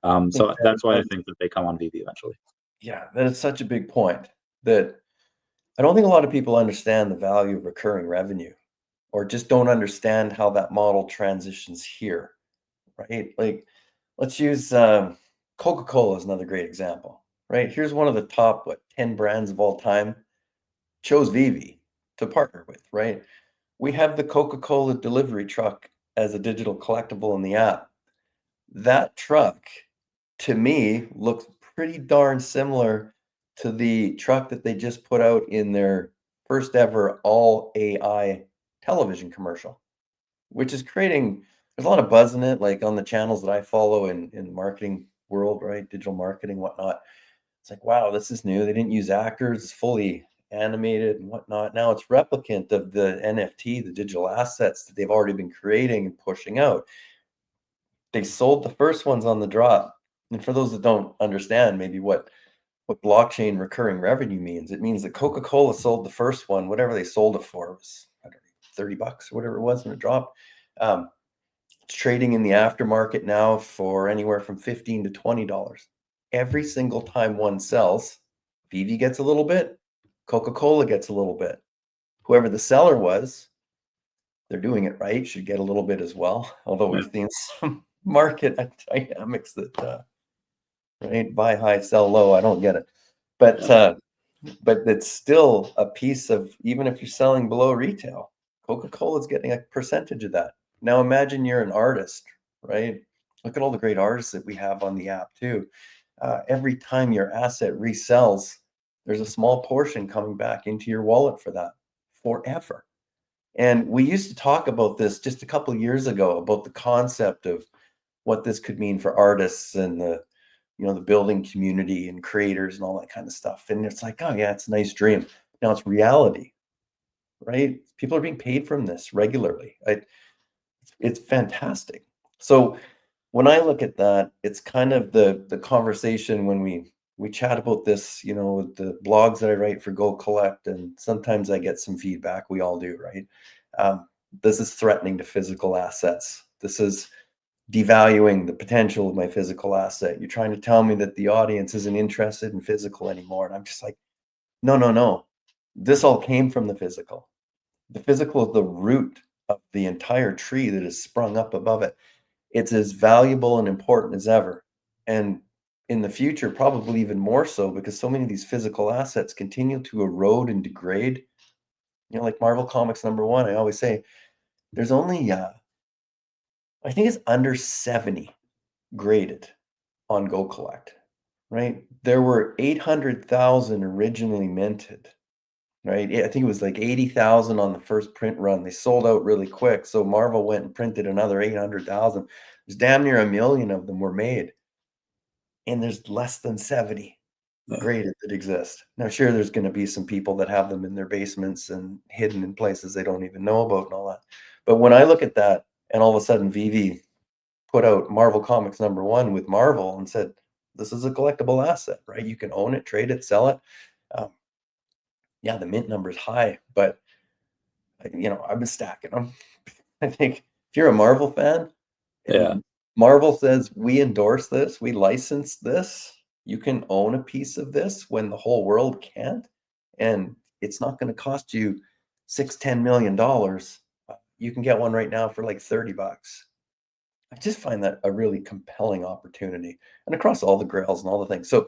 So that's why I think that they come on VeVe eventually. Yeah, that is such a big point that I don't think a lot of people understand the value of recurring revenue, or just don't understand how that model transitions here, right? Like, let's use Coca-Cola as another great example, right? Here's one of the top, 10 brands of all time, chose VeVe to partner with, right? We have the Coca-Cola delivery truck as a digital collectible in the app. That truck, to me, looks pretty darn similar to the truck that they just put out in their first ever all AI television commercial, which is creating, there's a lot of buzz in it, like on the channels that I follow in the marketing world, right? Digital marketing, whatnot. It's like, wow, this is new. They didn't use actors, it's fully animated and whatnot. Now it's replicant of the NFT, the digital assets that they've already been creating and pushing out. They sold the first ones on the drop. And for those that don't understand maybe what blockchain recurring revenue means, it means that Coca-Cola sold the first one, whatever they sold it for, was, I don't know, $30 or whatever it was when it dropped. It's trading in the aftermarket now for anywhere from $15 to $20. Every single time one sells, VeVe gets a little bit, Coca-Cola gets a little bit. Whoever the seller was, they're doing it right, should get a little bit as well. Although we've seen some market dynamics that right, buy high, sell low. I don't get it, but it's still a piece of, even if you're selling below retail, Coca-Cola is getting a percentage of that. Now imagine you're an artist, right? Look at all the great artists that we have on the app too. Every time your asset resells, there's a small portion coming back into your wallet for that forever. And we used to talk about this just a couple of years ago, about the concept of what this could mean for artists and the building community and creators and all that kind of stuff. And it's like, oh yeah, it's a nice dream. Now it's reality, right? People are being paid from this regularly. It's fantastic. So when I look at that, it's kind of the conversation when we chat about this, the blogs that I write for Go Collect, and sometimes I get some feedback. We all do, right? This is threatening to physical assets. This is devaluing the potential of my physical asset. You're trying to tell me that the audience isn't interested in physical anymore. And I'm just like, no, no, no. This all came from the physical. The physical is the root of the entire tree that is sprung up above it. It's as valuable and important as ever. And in the future, probably even more so, because so many of these physical assets continue to erode and degrade. Like Marvel Comics #1, I always say, there's only, I think it's under 70 graded on Go Collect, right? There were 800,000 originally minted, right? I think it was like 80,000 on the first print run. They sold out really quick. So Marvel went and printed another 800,000. There's damn near 1 million of them were made. And there's less than 70 Yeah. graded that exist. Now, sure, there's going to be some people that have them in their basements and hidden in places they don't even know about and all that. But when I look at that, and all of a sudden VeVe put out Marvel Comics #1 with Marvel and said, this is a collectible asset, right? You can own it, trade it, sell it. Um, yeah, the mint number is high, but I've been stacking them. I think if you're a Marvel fan Yeah. and Marvel says we endorse this, we license this, you can own a piece of this when the whole world can't, and it's not going to cost you $6-10 million. You can get one right now for like $30. I just find that a really compelling opportunity, and across all the grails and all the things. So,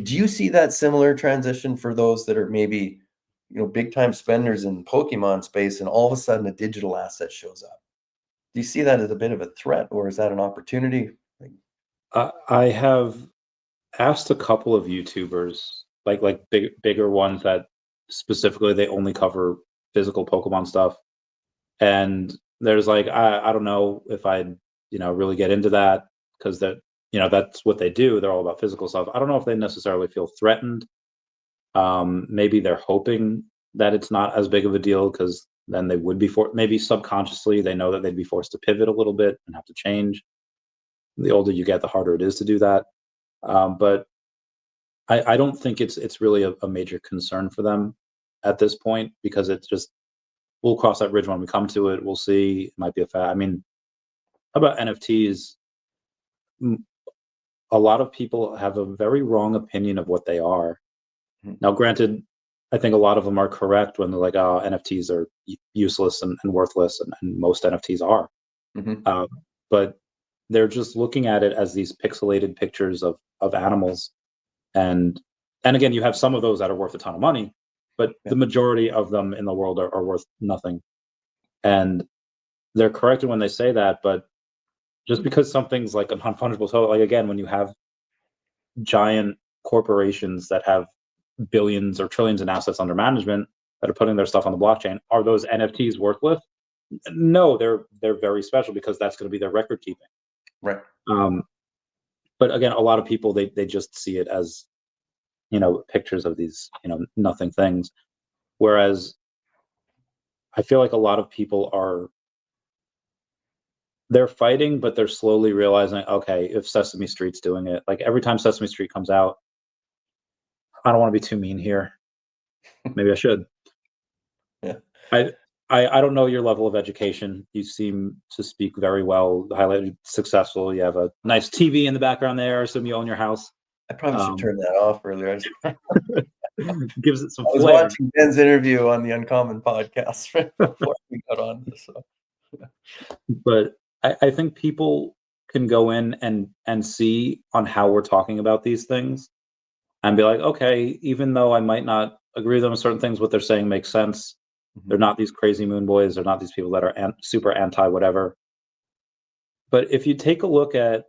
do you see that similar transition for those that are maybe, big time spenders in Pokemon space, and all of a sudden a digital asset shows up? Do you see that as a bit of a threat, or is that an opportunity? Like, I have asked a couple of YouTubers, like bigger ones that specifically they only cover physical Pokemon stuff, and there's like I don't know if I'd really get into that because that's what they do. They're all about physical stuff. I don't know if they necessarily feel threatened. Maybe they're hoping that it's not as big of a deal because then they would be maybe subconsciously they know that they'd be forced to pivot a little bit and have to change. The older you get, the harder it is to do that. But I don't think it's really a major concern for them at this point because it's just we'll cross that bridge when we come to it. We'll see. It might be a fact. I mean, how about NFTs? A lot of people have a very wrong opinion of what they are. mhm, Now, granted, I think a lot of them are correct when they're like, "Oh, NFTs are useless and worthless," and most NFTs are. mhm, Uh, but they're just looking at it as these pixelated pictures of animals, and again, you have some of those that are worth a ton of money, but yeah, the majority of them in the world are worth nothing. And they're correct when they say that, but just because something's like a non-fungible total, like again, when you have giant corporations that have billions or trillions in assets under management that are putting their stuff on the blockchain, are those NFTs worthless? No, they're very special because that's going to be their record keeping. right. Um, but again, a lot of people they just see it as pictures of these nothing things, whereas I feel like a lot of people they're fighting, but they're slowly realizing, okay, if Sesame Street's doing it, like every time Sesame Street comes out, I don't want to be too mean here. Maybe I should. Yeah, I I don't know your level of education. You seem to speak very well, highly successful. You have a nice TV in the background there. I assume you own your house. I probably should Um, turn that off earlier. I gives it some was flair. watching Ben's interview on the Uncommon podcast right before we got on this. So, But I think people can go in and see on how we're talking about these things and be like, okay, even though I might not agree with them on certain things, what they're saying makes sense. They're mhm, not these crazy moon boys. They're not these people that are super anti whatever. But if you take a look at,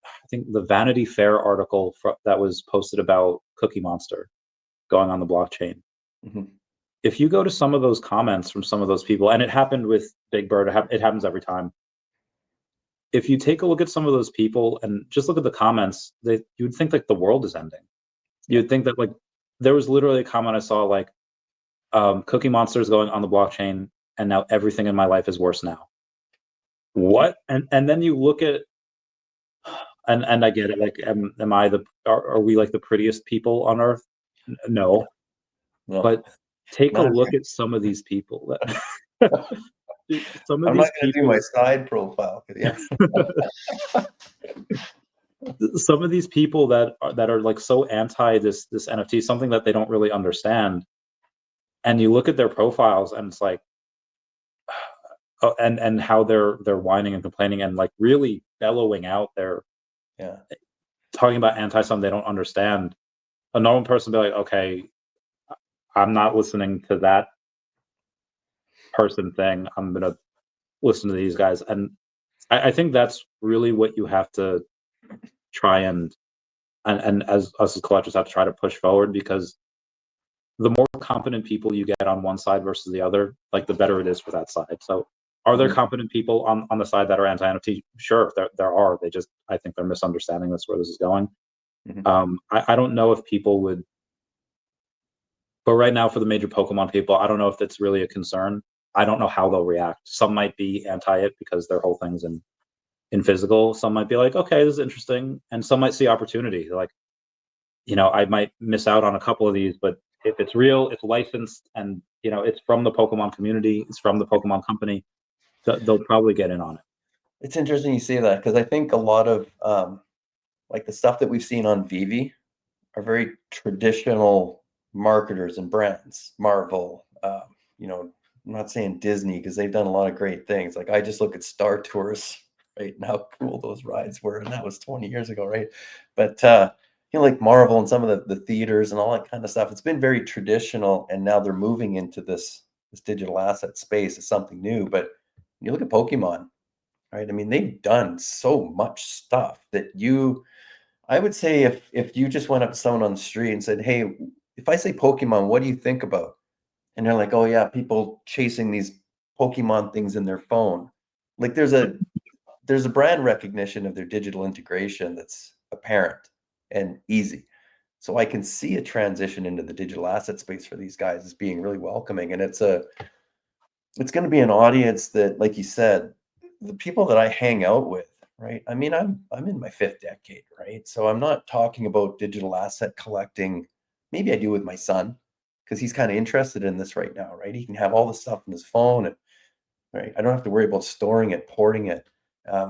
I think the Vanity Fair article that was posted about Cookie Monster going on the blockchain. mhm, If you go to some of those comments from some of those people, and it happened with Big Bird, it happens every time. If you take a look at some of those people and just look at the comments, you would think like the world is ending. You yeah, would think that like there was literally a comment I saw like Cookie Monster is going on the blockchain, and now everything in my life is worse now. yeah, What? And then you look at and I get it. Like, am I are we like the prettiest people on earth? No, no, but take a not look at some of these people. That some of I'm not these gonna do my people, side profile, 'cause, yeah. some of these people that are like so anti this NFT, something that they don't really understand, and you look at their profiles, and it's like, and how they're whining and complaining and like really bellowing out. They're Yeah, talking about anti something they don't understand. A normal person would be like, okay, I'm not listening to that person thing. I'm gonna listen to these guys, and I think that's really what you have to try and and as us as collectors have to try to push forward, because the more competent people you get on one side versus the other, like the better it is for that side. So are there competent people on the side that are anti-NFT? Sure, there are. I think they're misunderstanding that's where this is going. I don't know if people would, but right now for the major Pokemon people, I don't know if that's really a concern. I don't know how they'll react. Some might be anti it because their whole thing's in physical. Some might be like, okay, this is interesting, and some might see opportunity. Like, I might miss out on a couple of these, but if it's real, it's licensed, and it's from the Pokemon community, it's from the Pokemon company, they'll probably get in on it. It's interesting you say that, because I think a lot of like the stuff that we've seen on VeVe are very traditional marketers and brands. Marvel, I'm not saying Disney because they've done a lot of great things. Like I just look at Star Tours, right, and how cool those rides were, and that was 20 years ago, right? But like Marvel and some of the theaters and all that kind of stuff, it's been very traditional, and now they're moving into this digital asset space as something new. But you look at Pokemon, right? I mean, they've done so much stuff that I would say if you just went up to someone on the street and said, "Hey, if I say Pokemon, what do you think about?" And they're like, "Oh yeah, people chasing these Pokemon things in their phone." Like there's a brand recognition of their digital integration that's apparent and easy. So I can see a transition into the digital asset space for these guys as being really welcoming. And it's going to be an audience that, like you said, the people that I hang out with, right? I mean, I'm in my fifth decade, right? So I'm not talking about digital asset collecting. Maybe I do with my son because he's kind of interested in this right now, right? He can have all the stuff on his phone, and right, I don't have to worry about storing it, porting it,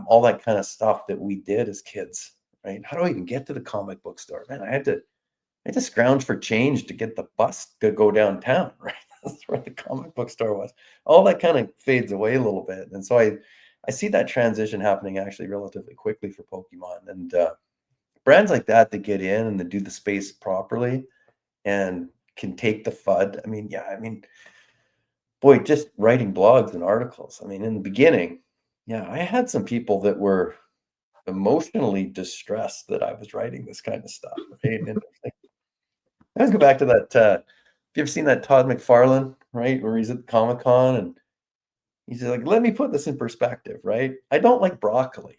all that kind of stuff that we did as kids, right? How do I even get to the comic book store, man? I had to scrounge for change to get the bus to go downtown, right? That's where the comic book store was. All that kind of fades away a little bit. And so I see that transition happening actually relatively quickly for Pokemon. And brands like that get in and they do the space properly and can take the FUD. I mean, yeah, I mean, boy, just writing blogs and articles. I mean, in the beginning, yeah, I had some people that were emotionally distressed that I was writing this kind of stuff, right? And let's go back to that. Have you ever seen that Todd McFarlane, right? Where he's at Comic Con and he's like, let me put this in perspective, right? I don't like broccoli,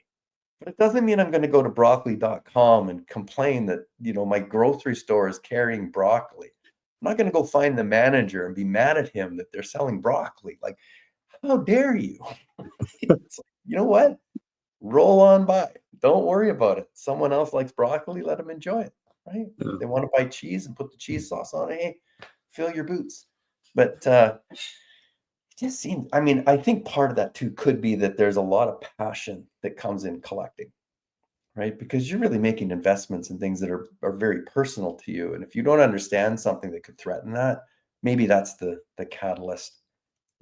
but it doesn't mean I'm going to go to broccoli.com and complain that, my grocery store is carrying broccoli. I'm not going to go find the manager and be mad at him that they're selling broccoli. Like, how dare you? It's like, you know what? Roll on by. Don't worry about it. Someone else likes broccoli, let them enjoy it, right? Yeah. If they want to buy cheese and put the cheese sauce on it, hey, fill your boots. But it just seems, I mean, I think part of that too could be that there's a lot of passion that comes in collecting, right? Because you're really making investments in things that are very personal to you. And if you don't understand something that could threaten that, maybe that's the catalyst.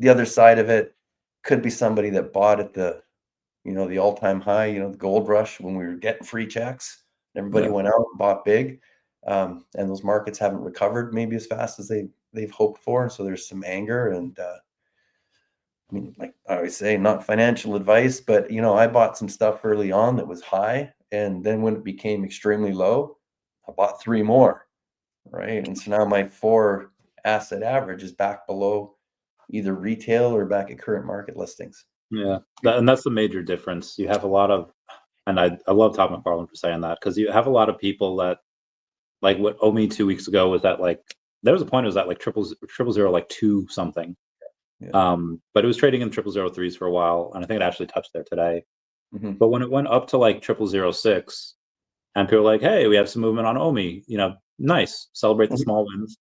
The other side of it could be somebody that bought at the all-time high, the gold rush when we were getting free checks. Everybody Yeah. went out and bought big, and those markets haven't recovered maybe as fast as they've hoped for. And so there's some anger. And I mean, like I always say, not financial advice, but I bought some stuff early on that was high, and then when it became extremely low, I bought three more, right? And so now my 4 asset average is back below either retail or back at current market listings. Yeah, and that's the major difference. You have a lot of, and I love Todd McFarlane for saying that, because you have a lot of people that, like what OMI 2 weeks ago was at, like, there was a point it was at like triple zero, like two something. Yeah. But it was trading in 0003s for a while, and I think it actually touched there today. Hmm. But when it went up to like 0006, and people were like, hey, we have some movement on OMI, nice, celebrate the small wins.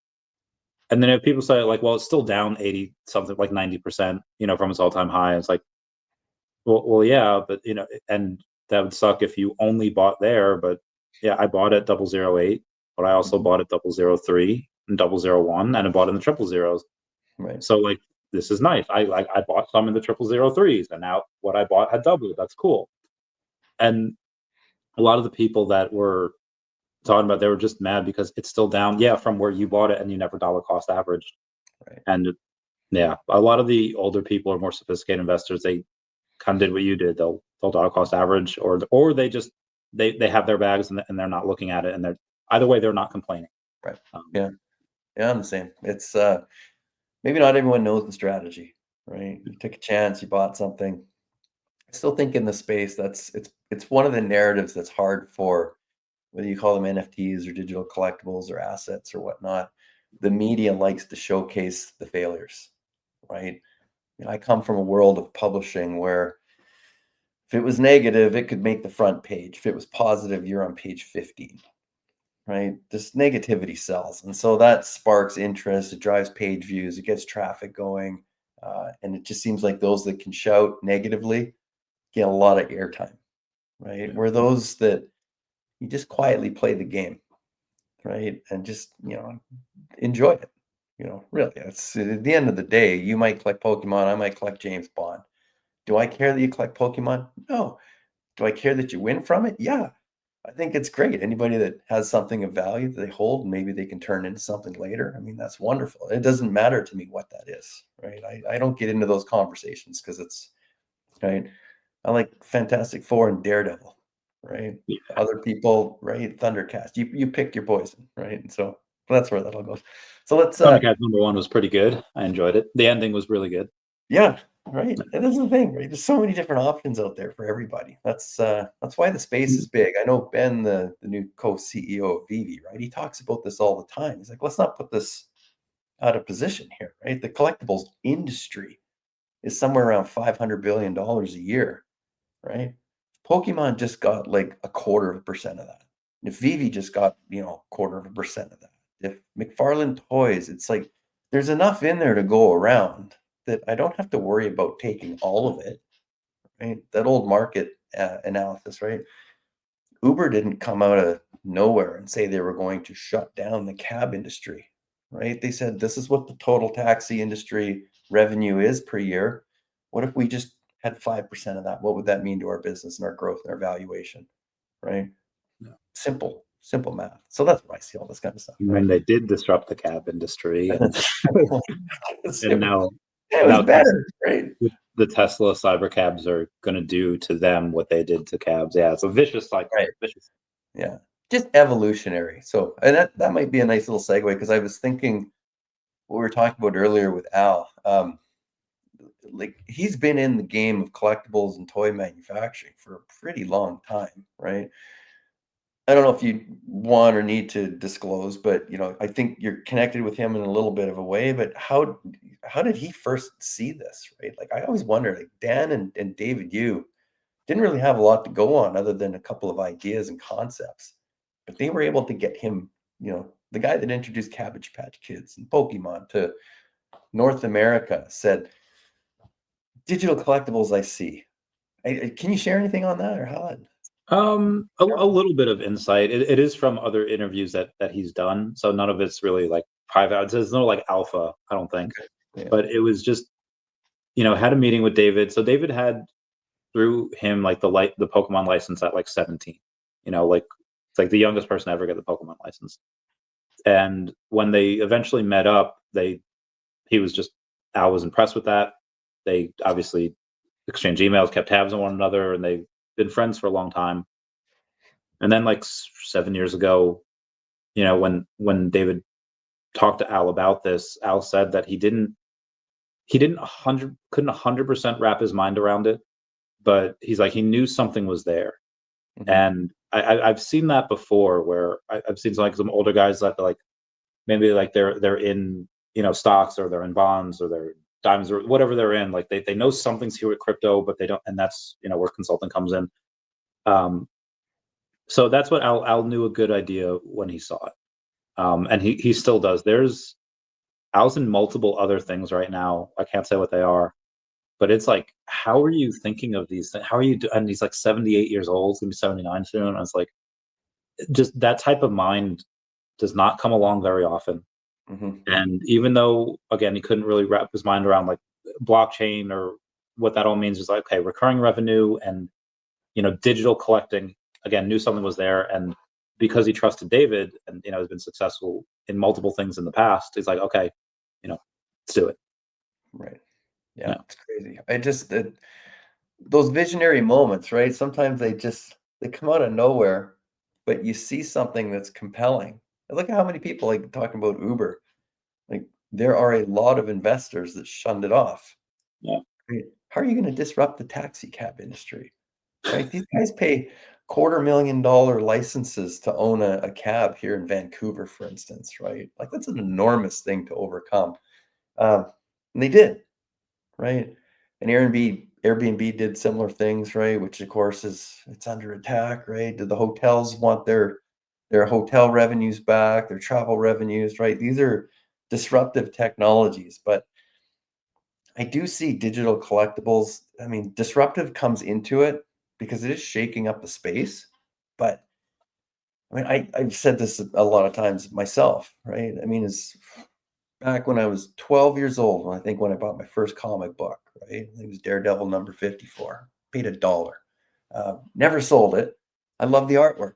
And then if people say like, well, it's still down 80 something, like 90%, from its all-time high. It's like, well, yeah, but and that would suck if you only bought there. But yeah, I bought at 008, but I also bought at 003 and 001, and I bought in the triple zeros. Right. So like, this is nice. I bought some in the 0003s, and now what I bought had doubled. That's cool. And a lot of the people that were talking about, they were just mad because it's still down. Yeah, from where you bought it, and you never dollar cost averaged. Right. And yeah, a lot of the older people or more sophisticated investors, they kind of did what you did. They'll dollar cost average, or they just they have their bags and they're not looking at it, and they're either way they're not complaining. Right. Yeah. Yeah, I'm the same. It's maybe not everyone knows the strategy, right? You took a chance, you bought something. I still think in the space it's one of the narratives that's hard for whether you call them NFTs or digital collectibles or assets or whatnot. The media likes to showcase the failures, right? I come from a world of publishing where if it was negative, it could make the front page. If it was positive, you're on page 15, right? This negativity sells. And so that sparks interest. It drives page views. It gets traffic going. And it just seems like those that can shout negatively get a lot of airtime, right? Yeah. Where those that you just quietly play the game, right? And just, enjoy it. Really, it's at the end of the day, you might collect Pokemon, I might collect James Bond. Do I care that you collect Pokemon? No. Do I care that you win from it? Yeah. I think it's great. Anybody that has something of value that they hold, maybe they can turn into something later. I mean, that's wonderful. It doesn't matter to me what that is, right? I don't get into those conversations because it's right. I like Fantastic Four and Daredevil, right? Yeah. Other people, right? Thundercats. You pick your poison, right? And so that's where that all goes. So let's Thundercats #1 was pretty good. I enjoyed it. The ending was really good. yeah, right. And that's the thing, right? There's so many different options out there for everybody. That's why the space is big. I know Ben, the new co-CEO of VeVe, right? He talks about this all the time. He's like, let's not put this out of position here, right? The collectibles industry is somewhere around $500 billion a year, right? Pokemon just got like 1/4% of that. If VeVe just got, 1/4% of that. If McFarlane Toys, it's like there's enough in there to go around that I don't have to worry about taking all of it, right? That old market analysis, right? Uber didn't come out of nowhere and say they were going to shut down the cab industry, right? They said this is what the total taxi industry revenue is per year. What if we just had 5% of that? What would that mean to our business and our growth and our valuation, right? Yeah. Simple math. So that's why I see all this kind of stuff, I right? mean, they did disrupt the cab industry, and and now it was now better, right? the Tesla cybercabs are going to do to them what they did to cabs. Yeah, it's a vicious cycle. Right. Vicious. Yeah. Just evolutionary. So, and that might be a nice little segue because I was thinking what we were talking about earlier with Al. Like he's been in the game of collectibles and toy manufacturing for a pretty long time, right? I don't know if you want or need to disclose, but I think you're connected with him in a little bit of a way. But how did he first see this, right? Like I always wondered, like Dan and David Yu didn't really have a lot to go on other than a couple of ideas and concepts, but they were able to get him, the guy that introduced Cabbage Patch Kids and Pokemon to North America said, digital collectibles I see. Can you share anything on that or how? A little bit of insight. It is from other interviews that he's done, so none of it's really like private. There's no like alpha, I don't think. Okay. Yeah. But it was just, had a meeting with David. So David had through him like the Pokemon license at like 17. Like it's like the youngest person to ever get the Pokemon license. And when they eventually met up, he was just Al was impressed with that. They obviously exchanged emails, kept tabs on one another, and they've been friends for a long time. And then like 7 years ago, when David talked to Al about this, Al said that he didn't 100% wrap his mind around it, but he's like he knew something was there. Mhm. And I've seen that before, where I've seen some older guys that like maybe like they're in stocks, or they're in bonds, or they're diamonds, or whatever they're in. Like they know something's here with crypto, but they don't, and that's where consulting comes in. So that's what Al knew a good idea when he saw it, and he still does. Al's in multiple other things right now. I can't say what they are, but it's like, how are you thinking of these things? How are you and he's like 78 years old, he's gonna be 79 soon. And it's like, just that type of mind does not come along very often. Mhm. And even though, again, he couldn't really wrap his mind around like blockchain or what that all means, is like, okay, recurring revenue and digital collecting. Again, knew something was there, and because he trusted David, and has been successful in multiple things in the past, he's like, okay, let's do it. Right. Yeah, Yeah. it's crazy. Those visionary moments, right? Sometimes they just they come out of nowhere, but you see something that's compelling. And look at how many people like talking about Uber. Like there are a lot of investors that shunned it off. Yeah. Right? How are you going to disrupt the taxi cab industry? Right? These guys pay $250,000 licenses to own a cab here in Vancouver, for instance, right? Like that's an enormous thing to overcome. And they did, right? And Airbnb did similar things, right? Which of course is it's under attack, right? Did the hotels want their hotel revenues back, their travel revenues, right? These are disruptive technologies, but I do see digital collectibles. I mean, disruptive comes into it because it is shaking up the space. But I mean, I've said this a lot of times myself, right? I mean, it's back when I was 12 years old, I think when I bought my first comic book, right? It was Daredevil number 54. Paid $1. Never sold it. I love the artwork.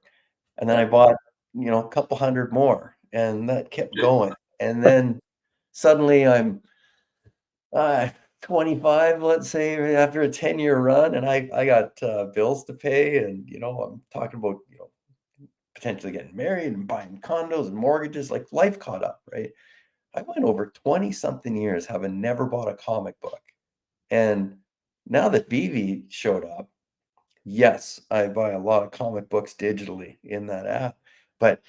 And then I bought, a couple hundred more, and that kept going. And then suddenly I'm uh, 25, let's say, right after a 10-year run, and I got bills to pay, and I'm talking about potentially getting married and buying condos and mortgages. Like life caught up, right? I went over 20 something years having never bought a comic book. And now that VeVe showed up, yes, I buy a lot of comic books digitally in that app. But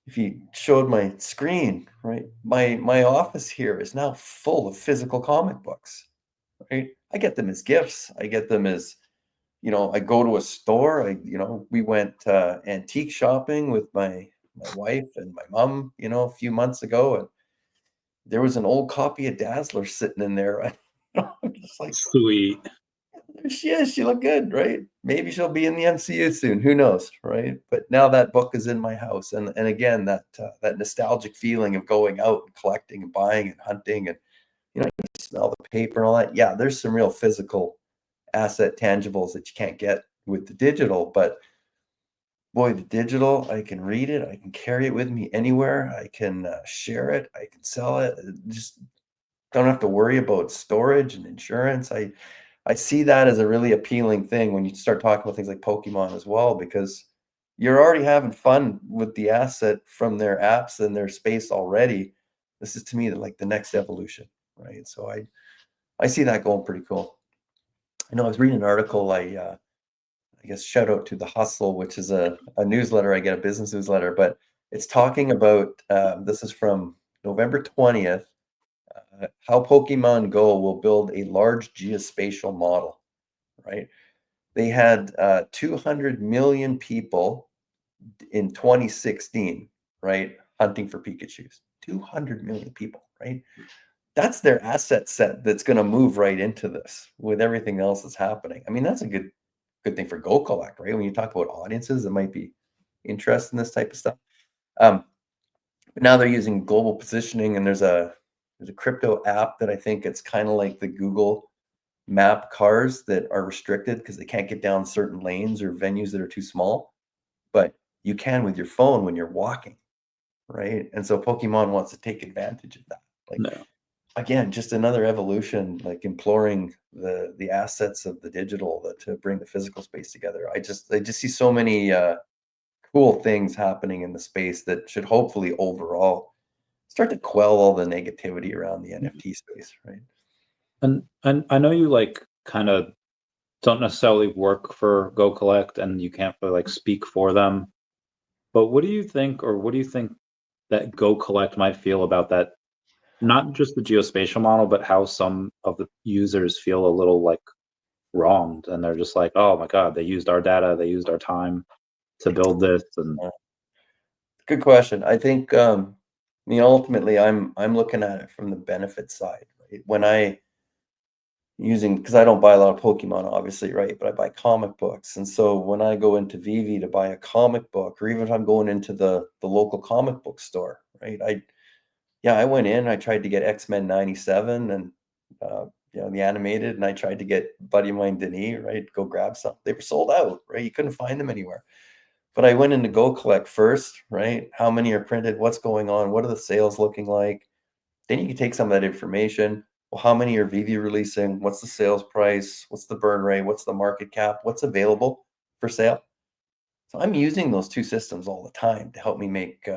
if you showed my screen, right, my office here is now full of physical comic books, right? I get them as gifts. I get them as, I go to a store. We went antique shopping with my wife and my mom, a few months ago, and there was an old copy of Dazzler sitting in there. I'm just like, Sweet. there she is. She looked good, right? Maybe she'll be in the MCU soon. Who knows, right? But now that book is in my house, and again, that nostalgic feeling of going out and collecting and buying and hunting, and you smell the paper and all that. Yeah, there's some real physical asset tangibles that you can't get with the digital, but boy, the digital, I can read it, I can carry it with me anywhere, I can share it, I can sell it. Just don't have to worry about storage and insurance. I see that as a really appealing thing when you start talking about things like Pokemon as well, because you're already having fun with the asset from their apps and their space already. This is to me like the next evolution, right? So I see that going pretty cool. I know I was reading an article. I guess shout out to the Hustle, which is a newsletter. I get a business newsletter, but it's talking about this is from November 20th. How Pokemon Go will build a large geospatial model, right? They had 200 million people in 2016, right? Hunting for Pikachus. 200 million people, right? That's their asset set that's going to move right into this with everything else that's happening. I mean, that's a good thing for Go Collect, right? When you talk about audiences that might be interested in this type of stuff. But now they're using global positioning, and there's a crypto app that I think it's kind of like the Google map cars that are restricted because they can't get down certain lanes or venues that are too small, but you can with your phone when you're walking, right? And so Pokemon wants to take advantage of that. Like No. again, just another evolution, like imploring the assets of the digital to bring the physical space together. I just see so many cool things happening in the space that should hopefully overall start to quell all the negativity around the NFT space, right? And I know you like kind of don't necessarily work for Go Collect and you can't really like speak for them. But what do you think, or what do you think that Go Collect might feel about that? Not just the geospatial model, but how some of the users feel a little like wronged, and they're just like, "Oh my God, they used our data, they used our time to build this," and Good question. I think, ultimately, I'm looking at it from the benefit side, right? When I using because I don't buy a lot of Pokemon, obviously, right? But I buy comic books, and so when I go into VeVe to buy a comic book, or even if I'm going into the local comic book store, right? I went in, I tried to get X-Men '97 and the animated, and I tried to get buddy of mine Denis, right? Go grab some. They were sold out, right? You couldn't find them anywhere. But I went in to Go Collect first, right? How many are printed? What's going on? What are the sales looking like? Then you can take some of that information. Well, how many are VeVe releasing? What's the sales price? What's the burn rate? What's the market cap? What's available for sale? So I'm using those two systems all the time to help me make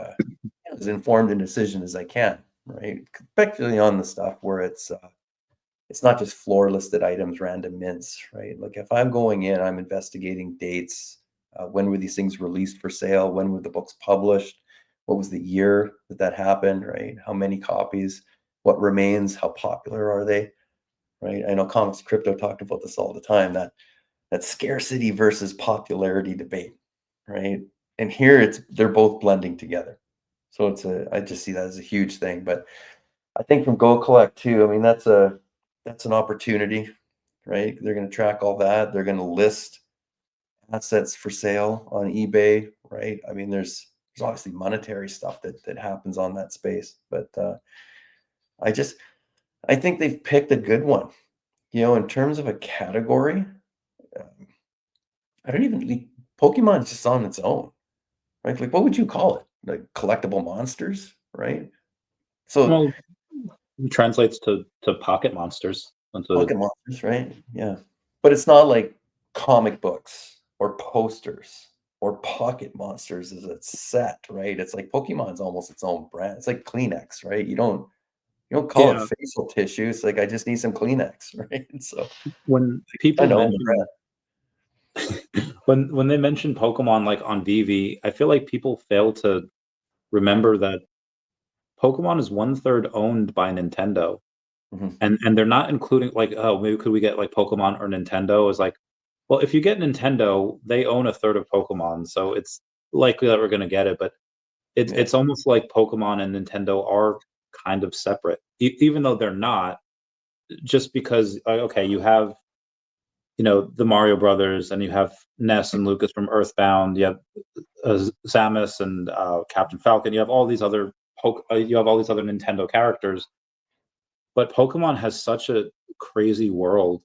as informed a decision as I can, right? Especially on the stuff where it's not just floor listed items, random mints, right? Like if I'm going in, I'm investigating dates. When were these things released for sale? When were the books published? What was the year that happened, right? How many copies? What remains? How popular are they, right? I know Comics Crypto talked about this all the time, that scarcity versus popularity debate, right? And here they're both blending together. So I just see that as a huge thing. But I think from Go Collect too, I mean, that's an opportunity, right? They're going to track all that. They're going to list assets for sale on eBay, right? I mean, there's obviously monetary stuff that happens on that space, but I just I think they've picked a good one. In terms of a category, um, I don't even like Pokemon is just on its own, right? Like, what would you call it? Like collectible monsters, right? So Well, it translates to pocket monsters. pocket monsters, right? Yeah. But it's not like comic books or posters or pocket monsters as a set, right? It's like Pokemon's almost its own brand. It's like Kleenex, right? You don't call it Yeah, facial tissue. It's like I just need some Kleenex, right? So when I people know the mention when they mention Pokemon like on VeVe, I feel like people fail to remember that Pokemon is one third owned by Nintendo, brand. and they're not including like, oh, maybe could we get like Pokemon or Nintendo? Is like, well, if you get Nintendo, they own a third of Pokemon, so it's likely that we're gonna get it. But Yeah. it's almost like Pokemon and Nintendo are kind of separate, even though they're not. Just because, okay, you have the Mario Brothers, and you have Ness and Lucas from Earthbound. You have Samus and Captain Falcon. You have all these other you have all these other Nintendo characters, but Pokemon has such a crazy world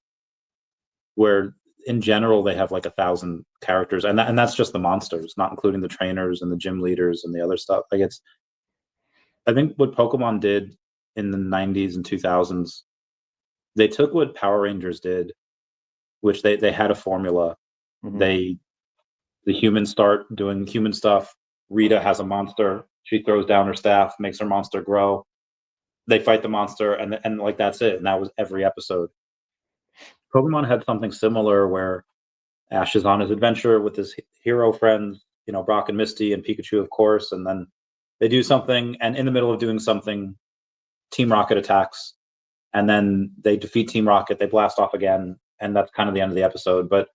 where, in general, they have like 1,000 characters, and that's just the monsters, not including the trainers and the gym leaders and the other stuff. Like I think what Pokemon did in the '90s and 2000s, they took what Power Rangers did, which they had a formula. Mhm. They The humans start doing human stuff. Rita has a monster. She throws down her staff, makes her monster grow. They fight the monster, and like that's it. And that was every episode. Pokemon had something similar where Ash is on his adventure with his hero friends, Brock and Misty and Pikachu, of course, and then they do something, and in the middle of doing something, Team Rocket attacks, and then they defeat Team Rocket. They blast off again, and that's kind of the end of the episode. But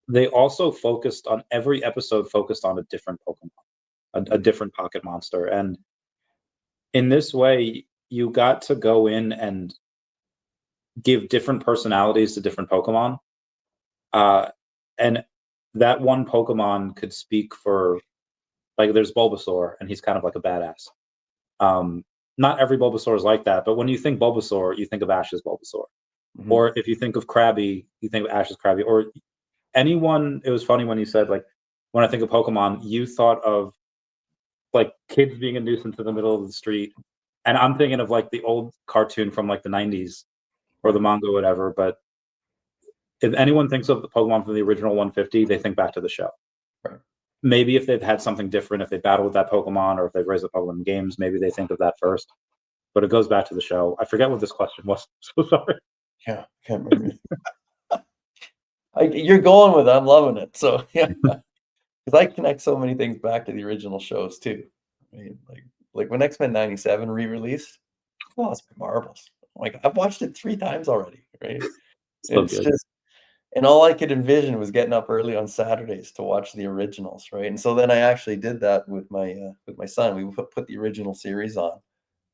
they also focused on every episode focused on a different Pokemon, a different pocket monster. And in this way, you got to go in and give different personalities to different Pokemon. And that one Pokemon could speak for, like, there's Bulbasaur, and he's kind of like a badass. Um, Not every Bulbasaur is like that, but when you think Bulbasaur, you think of Ash's Bulbasaur. Mhm. Or if you think of Krabby, you think of Ash's Krabby. Or anyone, it was funny when you said, like, when I think of Pokemon, you thought of like kids being a nuisance in the middle of the street. And I'm thinking of like the old cartoon from like the '90s or the Right. manga, or whatever. But if anyone thinks of the Pokemon from the original 150, they think back to the show. Right. Maybe if they've had something different, if they battle with that Pokemon, or if they've raised the Pokemon in games, maybe they think of that first. But it goes back to the show. I forget what this question was. So sorry. Yeah. Can't remember. You're going with it. I'm loving it. So yeah, because I connect so many things back to the original shows too. I mean, like when X-Men '97 re-released, lost my marbles. Like I've watched it 3 times already. Right. So It's good. just and all I could envision was getting up early on Saturdays to watch the originals. Right. And so then I actually did that with my son. We put the original series on,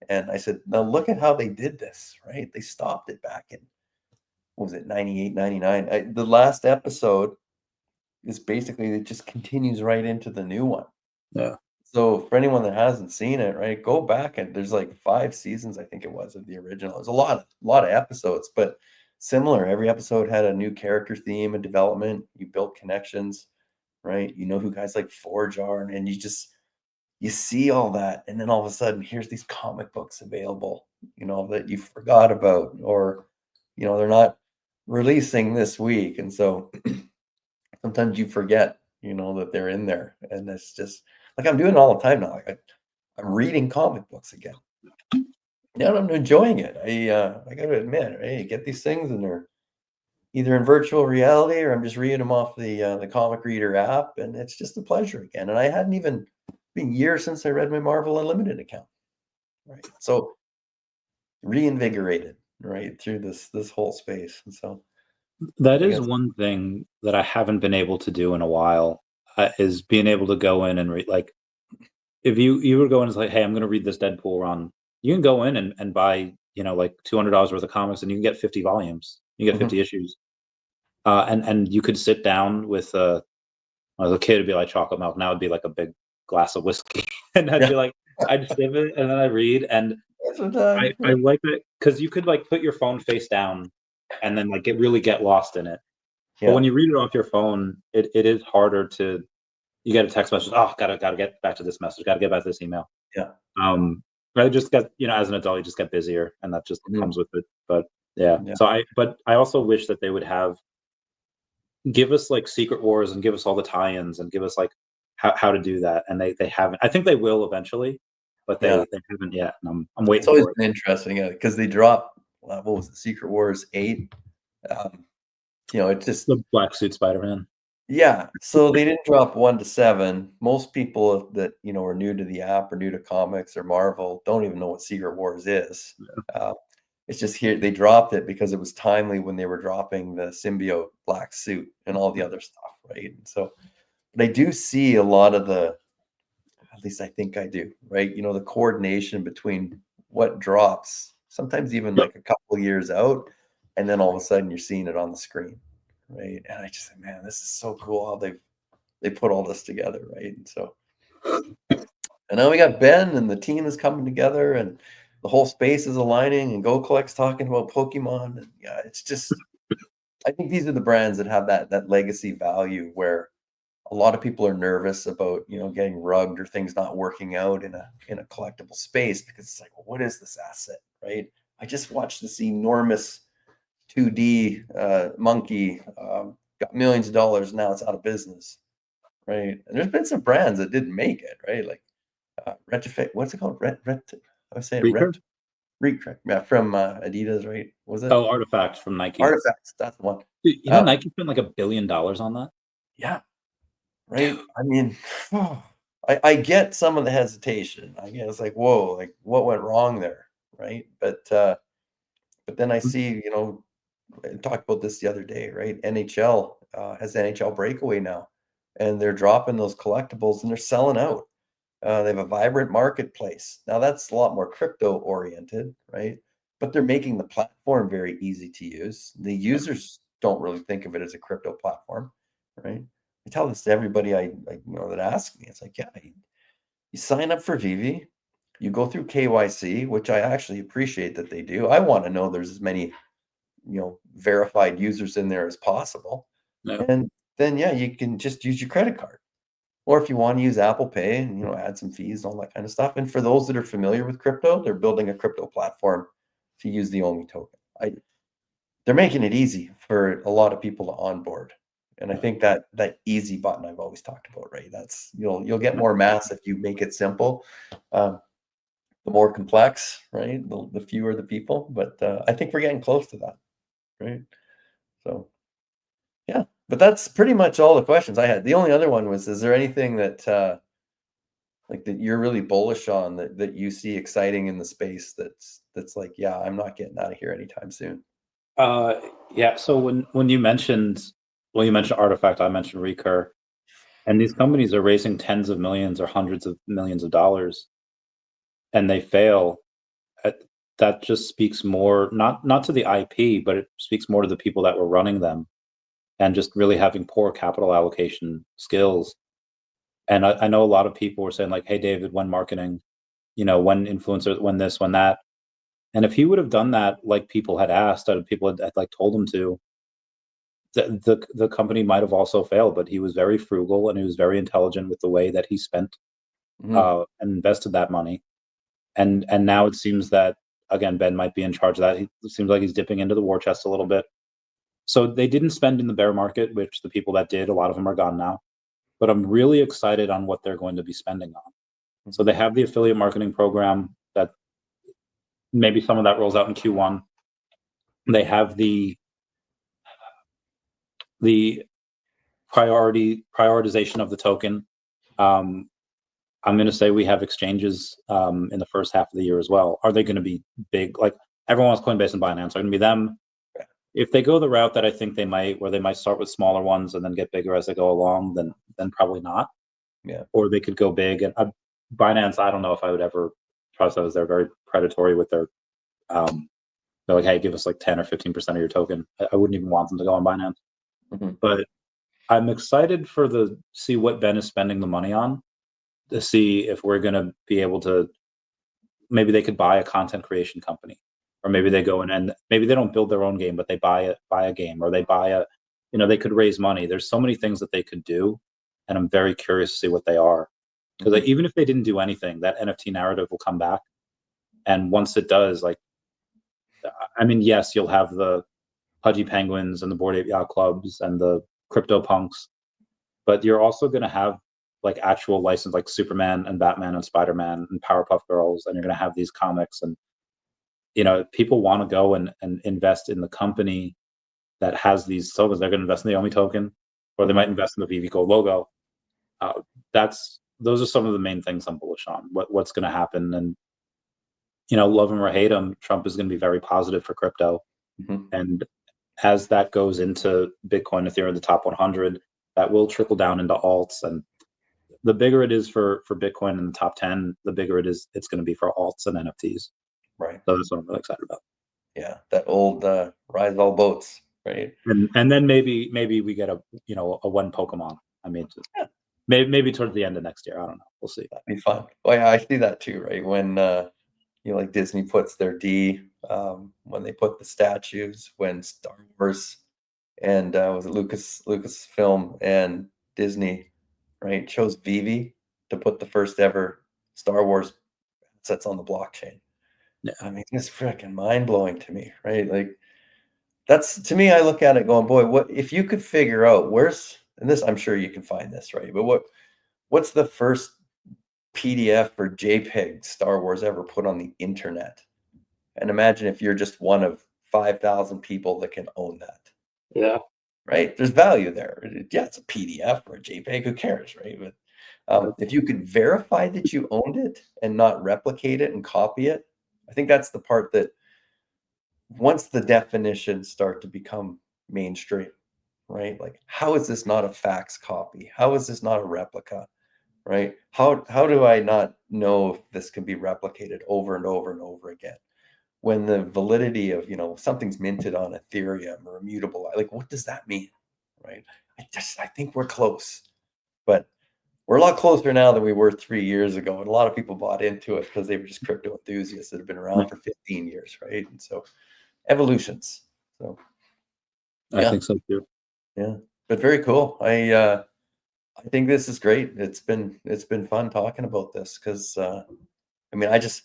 and I said, now look at how they did this. Right. They stopped it back in what was it 98, 99. The last episode is basically it just continues right into the new one. Yeah. So for anyone that hasn't seen it, right, go back and there's like 5 seasons, I think it was, of the original. There's a lot of episodes, but similar. Every episode had a new character theme and development. You built connections, right? You know who guys like Forge are, and you see all that, and then all of a sudden, here's these comic books available, that you forgot about, or they're not releasing this week, and so sometimes you forget. that they're in there. And it's just like I'm doing it all the time now. Like I'm reading comic books again. Yeah, I'm enjoying it. I gotta admit, hey, get these things and they're either in virtual reality or I'm just reading them off the comic reader app, and it's just a pleasure again. And I hadn't even been years since I read my Marvel Unlimited account. Right. So reinvigorated, right, through this whole space. And so That I is guess one thing that I haven't been able to do in a while, is being able to go in and read. Like, if you were going, it's like, hey, I'm going to read this Deadpool run. You can go in and buy, like $200 worth of comics, and you can get 50 volumes. You get mhm. 50 issues. And you could sit down with as a kid, it'd be like chocolate milk. Now it'd be like a big glass of whiskey, and I'd Yeah, be like, I'd sip it, and then I read, and that's what I like it because you could like put your phone face down, and then like get lost in it. But yeah, when you read it off your phone, it is harder to. You get a text message. Oh, gotta get back to this message. Gotta get back to this email. yeah, Um, I just get, as an adult, you just get busier, and that just mhm, comes with it. But yeah, yeah, but I also wish that they would give us like Secret Wars and give us all the tie-ins and give us like how to do that. And they haven't. I think they will eventually, but yeah. they haven't yet. And I'm It's waiting always for it. been interesting because they dropped what was it, Secret Wars 8. Um, it just The Black Suit Spider-Man. yeah. So they didn't drop 1 to 7. Most people that are new to the app or new to comics or Marvel don't even know what Secret Wars is. Uh, it's just here they dropped it because it was timely when they were dropping the symbiote black suit and all the other stuff, right? And so, but I do see a lot of at least I think I do, right? The coordination between what drops, sometimes even Yep. like a couple years out, and then all of a sudden you're seeing it on the screen, right? And I just say, man, this is so cool how they put all this together, right? And so, and now we got Ben and the team is coming together, and the whole space is aligning, and Go Collect's talking about Pokemon, and yeah, it's just I think these are the brands that have that legacy value where a lot of people are nervous about getting rugged or things not working out in a collectible space because it's like, well, what is this asset, right? I just watched this enormous 2D monkey, got millions of dollars, now it's out of business, right? And there's been some brands that didn't make it, right? Like retrofit, what's it called, I would say Recur? yeah, from Adidas, right? Was it Oh, Artifact from Nike. Artifacts? That's the one. Dude, uh, Nike spent like $1 billion on that. yeah, right? I mean, I get some of the hesitation. I get it's like, "Whoa, like, what went wrong there?" Right? But then I see, I talked about this the other day, right? NHL, has NHL Breakaway now, and they're dropping those collectibles, and they're selling out. They have a vibrant marketplace. Now that's a lot more crypto oriented, right? But they're making the platform very easy to use. The users don't really think of it as a crypto platform, right? I tell this to everybody that asks me. It's like, yeah, you sign up for VeVe, you go through KYC, which I actually appreciate that they do. I want to know there's as many, verified users in there as possible. No. And then yeah, you can just use your credit card. Or if you want to use Apple Pay and add some fees and all that kind of stuff. And for those that are familiar with crypto, they're building a crypto platform to use the OMI token. They're making it easy for a lot of people to onboard. And I think that easy button I've always talked about, right? That's you'll get more mass if you make it simple. Um, the more complex, right? The fewer the people. But I think we're getting close to that, right? So yeah, but that's pretty much all the questions I had. The only other one was, is there anything that like that you're really bullish on that you see exciting in the space that's like, yeah, I'm not getting out of here anytime soon. Uh, yeah. So when you mentioned Artifact, I mentioned Recur, and these companies are raising tens of millions or hundreds of millions of dollars, and they fail. uh, That just speaks more, not to the IP, but it speaks more to the people that were running them, and just really having poor capital allocation skills. And I know a lot of people were saying like, "Hey, David, when marketing, when influencers, when this, when that." And if he would have done that, like people had asked, or people had like told him to, the company might have also failed. But he was very frugal, and he was very intelligent with the way that he spent Mhm. and invested that money. And now it seems that again Ben might be in charge of that. It seems like he's dipping into the war chest a little bit. So they didn't spend in the bear market, which the people that did, a lot of them are gone now. but I'm really excited on what they're going to be spending on. So they have the affiliate marketing program that maybe some of that rolls out in Q1. They have the prioritization of the token. I'm going to say we have exchanges in the first half of the year as well. Are they going to be big? Like everyone wants Coinbase and Binance. Are going to be them? If they go the route that I think they might, where they might start with smaller ones and then get bigger as they go along, then probably not. Yeah. Or they could go big. And Binance, I don't know if I would ever trust those. They're very predatory with their. They're like, hey, give us like 10 or 15% of your token. I wouldn't even want them to go on Binance. Mm-hmm. But I'm excited for see what Ben is spending the money on, to see if we're going to be able to, maybe they could buy a content creation company, or maybe they go in and maybe they don't build their own game, but they buy a game, or they buy they could raise money. There's so many things that they could do, and I'm very curious to see what they are. Because Mm-hmm. even if they didn't do anything, that NFT narrative will come back. And once it does, like, I mean, yes, you'll have the Pudgy Penguins and the Bored Ape Yacht Clubs and the Crypto Punks, but you're also going to have like actual license, like Superman and Batman and Spider-Man and Powerpuff Girls, and you're going to have these comics, and people want to go and invest in the company that has these tokens. They're going to invest in the OMI token, or they might invest in the VeVe Gold logo. Those are some of the main things I'm bullish on. What's going to happen, and love him or hate him, Trump is going to be very positive for crypto, and as that goes into Bitcoin, Ethereum, the top 100, that will trickle down into alts, and the bigger it is for Bitcoin in the top 10, the bigger it's going to be for alts and NFTs. Right. So that's what I'm really excited about. Yeah, that old rise all boats, right? And then maybe we get a one Pokemon. I mean, maybe towards the end of next year. I don't know. We'll see. That'd be fun. Well, yeah, I see that too, right? When like Disney puts their D, when they put the statues, when Star Wars and was it Lucasfilm and Disney, right, chose VeVe to put the first ever Star Wars sets on the blockchain. Yeah. I mean, it's freaking mind blowing to me, right? Like that's, to me, I look at it going, boy, what if you could figure out and this, I'm sure you can find this, right? But what's the first PDF or JPEG Star Wars ever put on the internet? And imagine if you're just one of 5,000 people that can own that. Yeah. Right? There's value there. Yeah, it's a PDF or a JPEG. Who cares, right? But if you could verify that you owned it and not replicate it and copy it, I think that's the part that once the definitions start to become mainstream, right? Like, how is this not a fax copy? How is this not a replica? Right? How do I not know if this can be replicated over and over and over again? When the validity of, something's minted on Ethereum or immutable, like, what does that mean? Right? I think we're close, but we're a lot closer now than we were 3 years ago. And a lot of people bought into it because they were just crypto enthusiasts that have been around for 15 years. Right. And so evolutions. So I think so too. Yeah. But very cool. I think this is great. It's been fun talking about this because I mean, I just,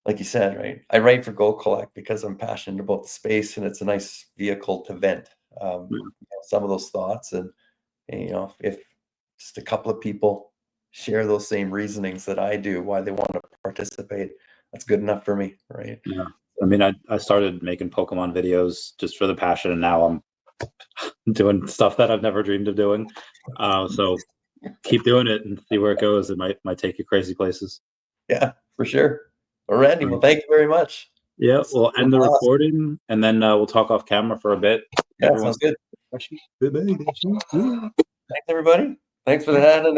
like you said, right? I write for Gold Collect because I'm passionate about the space, and it's a nice vehicle to vent some of those thoughts. And if just a couple of people share those same reasonings that I do, why they want to participate, that's good enough for me, right? Yeah. I mean, I started making Pokemon videos just for the passion, and now I'm doing stuff that I've never dreamed of doing. So keep doing it and see where it goes. It might take you crazy places. Yeah, for sure. Well, Randy, well, thank you very much. Yeah, we'll end the recording, and then we'll talk off camera for a bit. Yeah, sounds good. Thanks, everybody. Thanks for the hand and